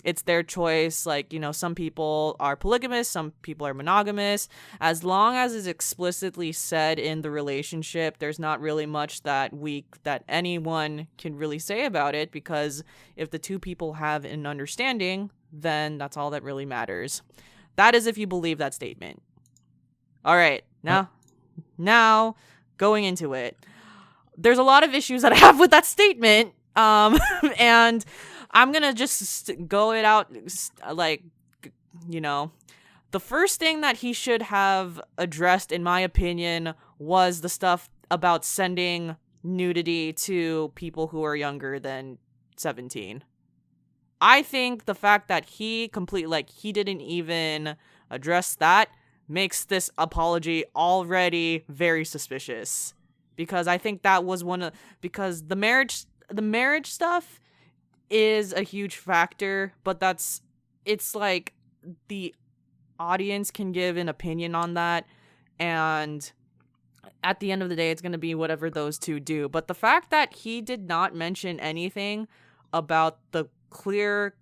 it's their choice. Like, some people are polygamous, some people are monogamous. As long as it's explicitly said in the relationship, there's not really much that anyone can really say about it, because if the two people have an understanding, then that's all that really matters. That is if you believe that statement. All right, now going into it. There's a lot of issues that I have with that statement, and I'm gonna just go it out the first thing that he should have addressed, in my opinion, was the stuff about sending nudity to people who are younger than 17. I think the fact that he didn't even address that makes this apology already very suspicious. Because I think that was because the marriage stuff is a huge factor, but it's like the audience can give an opinion on that, and at the end of the day, it's going to be whatever those two do. But the fact that he did not mention anything about the clear,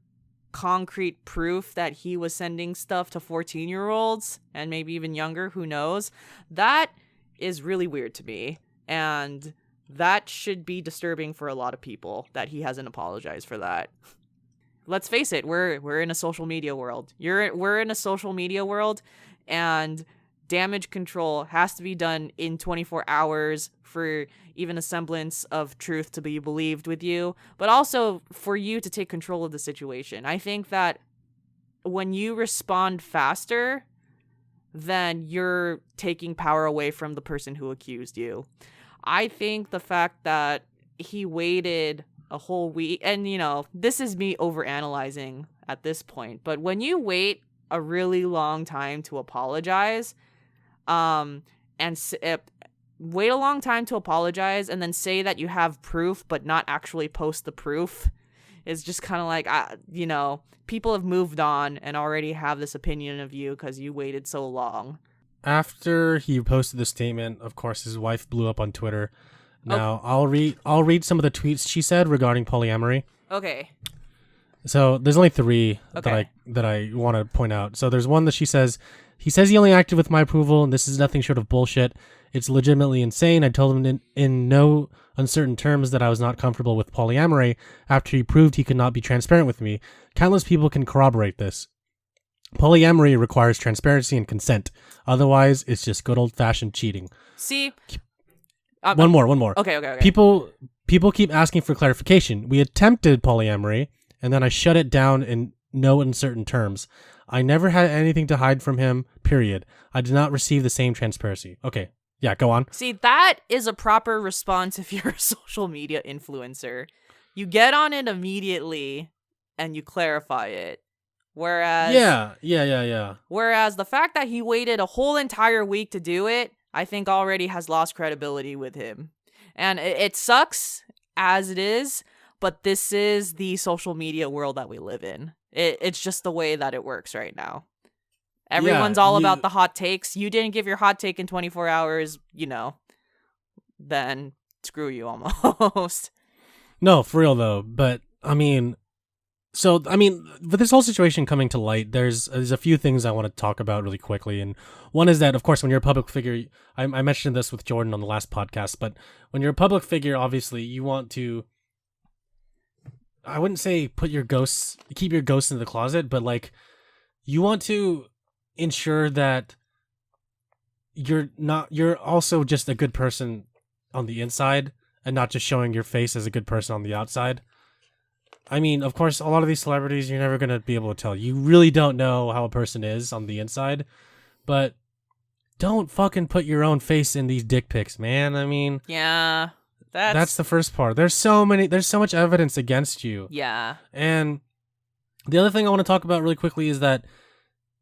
concrete proof that he was sending stuff to 14-year-olds and maybe even younger, who knows, that is really weird to me. And that should be disturbing for a lot of people that he hasn't apologized for that. Let's face it, we're in a social media world. We're in a social media world, and damage control has to be done in 24 hours for even a semblance of truth to be believed with you, but also for you to take control of the situation. I think that when you respond faster, then you're taking power away from the person who accused you. I think the fact that he waited a whole week, and this is me overanalyzing at this point, but when you wait a really long time to apologize, wait a long time to apologize and then say that you have proof but not actually post the proof is just kind of like, people have moved on and already have this opinion of you because you waited so long. After he posted the statement, of course, his wife blew up on Twitter. Now, I'll read some of the tweets she said regarding polyamory. Okay. So there's only three that I want to point out. So there's one that she says, he says he only acted with my approval, and this is nothing short of bullshit. It's legitimately insane. I told him in no uncertain terms that I was not comfortable with polyamory after he proved he could not be transparent with me. Countless people can corroborate this. Polyamory requires transparency and consent. Otherwise, it's just good old-fashioned cheating. See? One more. Okay. People keep asking for clarification. We attempted polyamory, and then I shut it down in no uncertain terms. I never had anything to hide from him, period. I did not receive the same transparency. Okay. Yeah, go on. See, that is a proper response if you're a social media influencer. You get on it immediately and you clarify it. Whereas... Yeah. Whereas the fact that he waited a whole entire week to do it, I think already has lost credibility with him. And it sucks as it is, but this is the social media world that we live in. It's just the way that it works right now. Everyone's all about the hot takes. You didn't give your hot take in 24 hours, then screw you almost. No, for real though. But with this whole situation coming to light, there's a few things I want to talk about really quickly. And one is that, of course, when you're a public figure, I mentioned this with Jordan on the last podcast, but when you're a public figure, obviously you want to, I wouldn't say keep your ghosts in the closet, but like you want to ensure that you're also just a good person on the inside and not just showing your face as a good person on the outside. I mean, of course, a lot of these celebrities, you're never going to be able to tell. You really don't know how a person is on the inside, but don't fucking put your own face in these dick pics, man. I mean, yeah. That's the first part. There's so much evidence against you. Yeah. And the other thing I want to talk about really quickly is that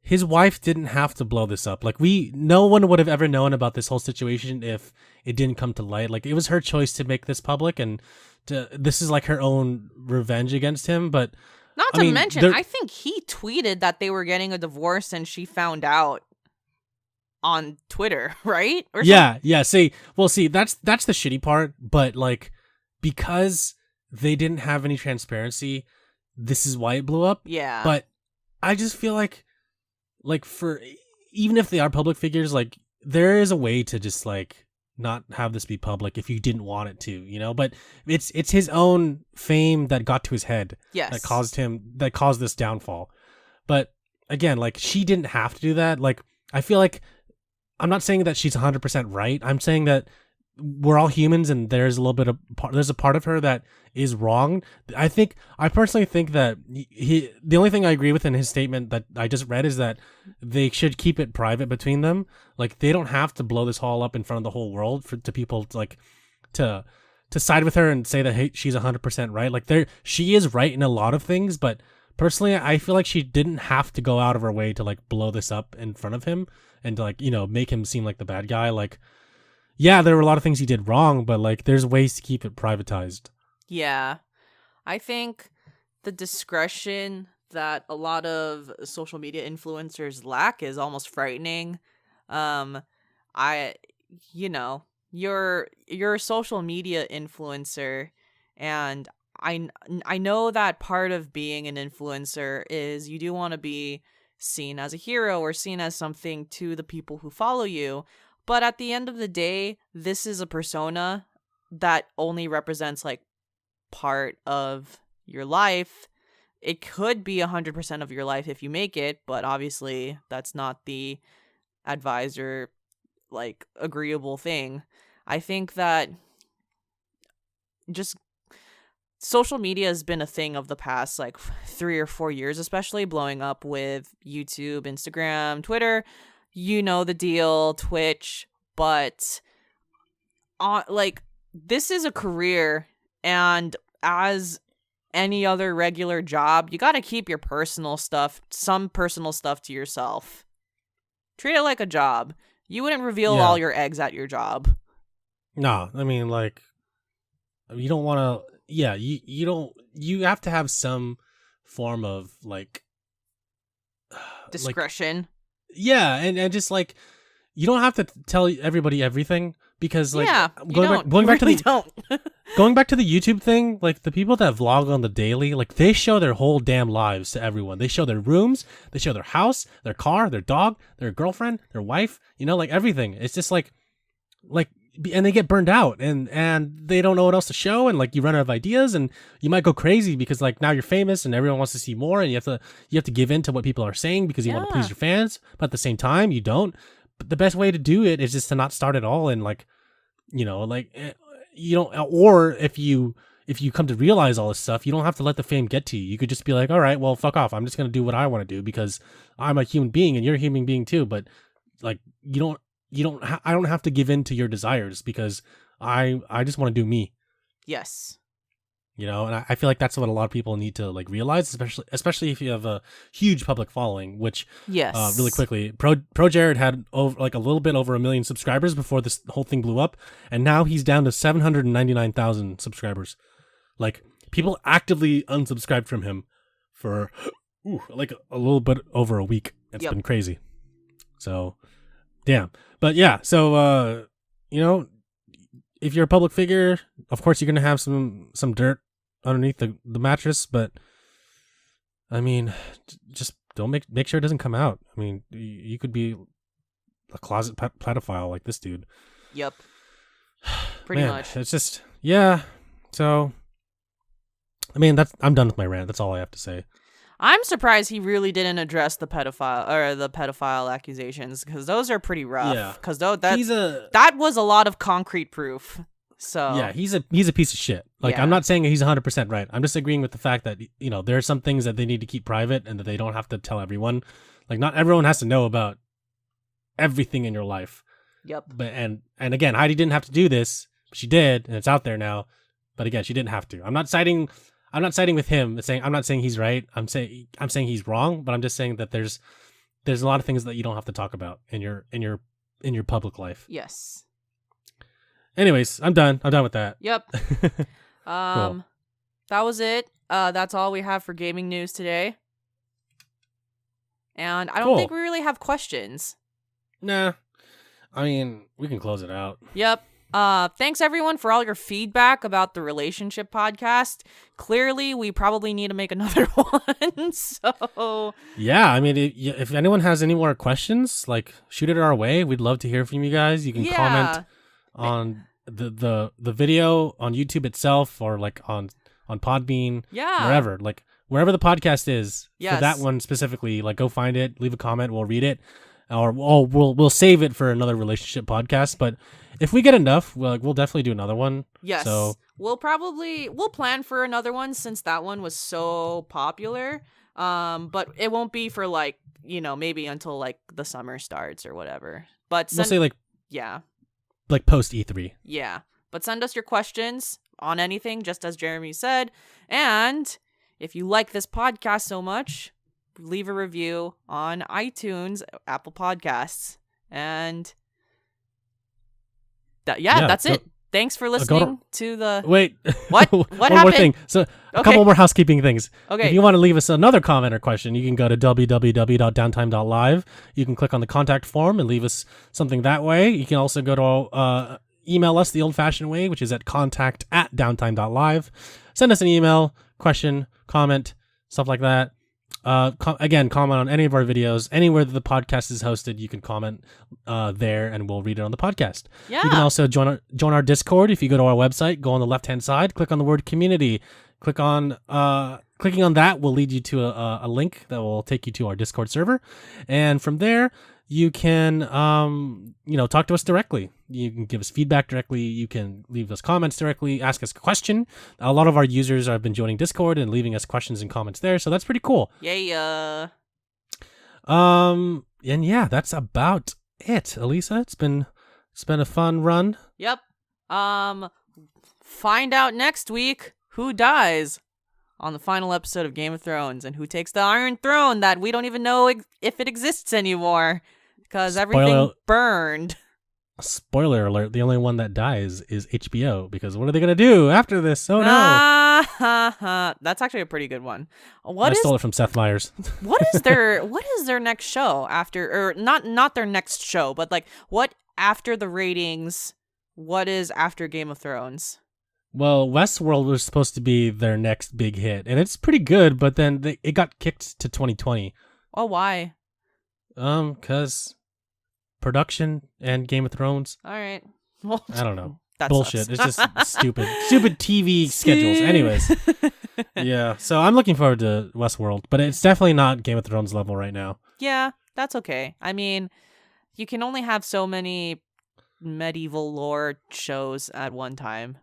his wife didn't have to blow this up. Like no one would have ever known about this whole situation if it didn't come to light. Like it was her choice to make this public, and this is like her own revenge against him. But not to mention, I think he tweeted that they were getting a divorce and she found out on Twitter, right? Yeah. See, that's the shitty part. But like, because they didn't have any transparency, this is why it blew up. Yeah. But I just feel like for even if they are public figures, like there is a way to just like not have this be public if you didn't want it to, but it's his own fame that got to his head. Yes. that caused this downfall. But again, like she didn't have to do that. Like I feel like I'm not saying that she's 100% right. I'm saying that we're all humans, and there's a part of her that is wrong. I personally think that the only thing I agree with in his statement that I just read is that they should keep it private between them. Like they don't have to blow this all up in front of the whole world to people to side with her and say that, hey, she's 100% right. Like she is right in a lot of things, but personally, I feel like she didn't have to go out of her way to like blow this up in front of him and to like, make him seem like the bad guy. Like, yeah, there were a lot of things he did wrong, but like there's ways to keep it privatized. Yeah. I think the discretion that a lot of social media influencers lack is almost frightening. I, you know, you're a social media influencer, and I know that part of being an influencer is you do want to be seen as a hero or seen as something to the people who follow you. But at the end of the day, this is a persona that only represents like part of your life. It could be 100% of your life if you make it, but obviously that's not the advisor like agreeable thing. I think that just social media has been a thing of the past like 3 or 4 years, especially blowing up with YouTube, Instagram, Twitter, you know the deal, Twitch, but like this is a career, and as any other regular job, you got to keep your some personal stuff to yourself. Treat it like a job. You wouldn't reveal all your eggs at your job. No, I mean, like, you don't want to. Yeah, you don't. You have to have some form of like discretion. Like, yeah, and just like you don't have to tell everybody everything, because like going back to the YouTube thing, like the people that vlog on the daily, like they show their whole damn lives to everyone. They show their rooms, they show their house, their car, their dog, their girlfriend, their wife, you know, like everything. It's just like and they get burned out, and they don't know what else to show, and like you run out of ideas, and you might go crazy because like now you're famous and everyone wants to see more, and you have to give in to what people are saying because you want to please your fans, but at the same time you don't. But the best way to do it is just to not start at all, and like, you know, like you don't, or if you come to realize all this stuff, you don't have to let the fame get to you. You could just be like, all right, well, fuck off. I'm just going to do what I want to do because I'm a human being and you're a human being too. But like, I don't have to give in to your desires because I just want to do me. Yes. You know, and I feel like that's what a lot of people need to like realize, especially if you have a huge public following, which really quickly, ProJared had like a little bit over 1 million subscribers before this whole thing blew up, and now he's down to 799,000 subscribers. Like, people actively unsubscribed from him for like a little bit over a week. It's been crazy. So, damn. But yeah, so you know, if you're a public figure, of course you're gonna have some dirt underneath the mattress, but I mean, just don't make sure it doesn't come out. I mean, you could be a closet pedophile like this dude. Yep. Pretty much. It's just So, I mean, I'm done with my rant. That's all I have to say. I'm surprised he really didn't address the pedophile accusations, because those are pretty rough. Yeah. Because that was a lot of concrete proof. So yeah, he's a piece of shit. Like, I'm not saying he's 100% right. I'm just agreeing with the fact that, you know, there are some things that they need to keep private and that they don't have to tell everyone. Like, not everyone has to know about everything in your life. Yep. But and again, Heidi didn't have to do this, but she did, and it's out there now. But again, she didn't have to. I'm not siding with him. I'm not saying he's right. I'm saying he's wrong. But I'm just saying that there's a lot of things that you don't have to talk about in your public life. Yes. Anyways, I'm done with that. Yep. Cool. That was it. That's all we have for gaming news today. And I don't think we really have questions. Nah. I mean, we can close it out. Yep. Thanks everyone for all your feedback about the relationship podcast. Clearly, we probably need to make another one. So yeah, I mean, if anyone has any more questions, like, shoot it our way. We'd love to hear from you guys. You can comment on the video on YouTube itself, or like on Podbean, wherever the podcast is. For that one specifically, like, go find it, leave a comment, we'll read it, or we'll save it for another relationship podcast. But if we get enough, we'll definitely do another one. Yes. So we'll plan for another one since that one was so popular. But it won't be for like, you know, maybe until like the summer starts or whatever. But we'll say like post E3. Yeah. But send us your questions on anything, just as Jeremy said. And if you like this podcast so much, leave a review on iTunes, Apple Podcasts, and that's it. thanks for listening to the... Wait. What? One What more happened? thing. So a couple more housekeeping things. Okay. If you want to leave us another comment or question, you can go to www.downtime.live. You can click on the contact form and leave us something that way. You can also go to email us the old-fashioned way, which is at contact@downtime.live. Send us an email, question, comment, stuff like that. Again, comment on any of our videos. Anywhere that the podcast is hosted, you can comment there, and we'll read it on the podcast. Yeah. You can also join our Discord. If you go to our website, go on the left-hand side, click on the word community. Clicking on that will lead you to a link that will take you to our Discord server, and from there you can talk to us directly. You can give us feedback directly. You can leave us comments directly. Ask us a question. A lot of our users have been joining Discord and leaving us questions and comments there, so that's pretty cool. Yeah. And yeah, that's about it. Alyssa, it's been a fun run. Yep. Find out next week who dies on the final episode of Game of Thrones and who takes the Iron Throne that we don't even know if it exists anymore because everything burned. Spoiler alert, the only one that dies is HBO, because what are they going to do after this? Oh no. That's actually a pretty good one. I stole it from Seth Meyers. What is their next show after, or not their next show, but like what after the ratings, what is after Game of Thrones? Well, Westworld was supposed to be their next big hit, and it's pretty good, but then it got kicked to 2020. Oh, why? Because production and Game of Thrones. All right. Well, I don't know. That bullshit. sucks. It's just stupid TV schedules. Anyways, yeah. So I'm looking forward to Westworld, but it's definitely not Game of Thrones level right now. Yeah, that's okay. I mean, you can only have so many medieval lore shows at one time.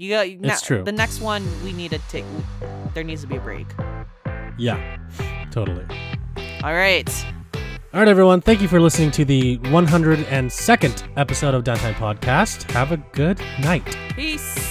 It's true. The next one we need to take. There needs to be a break. Yeah, totally. All right. All right, everyone. Thank you for listening to the 102nd episode of Downtime Podcast. Have a good night. Peace.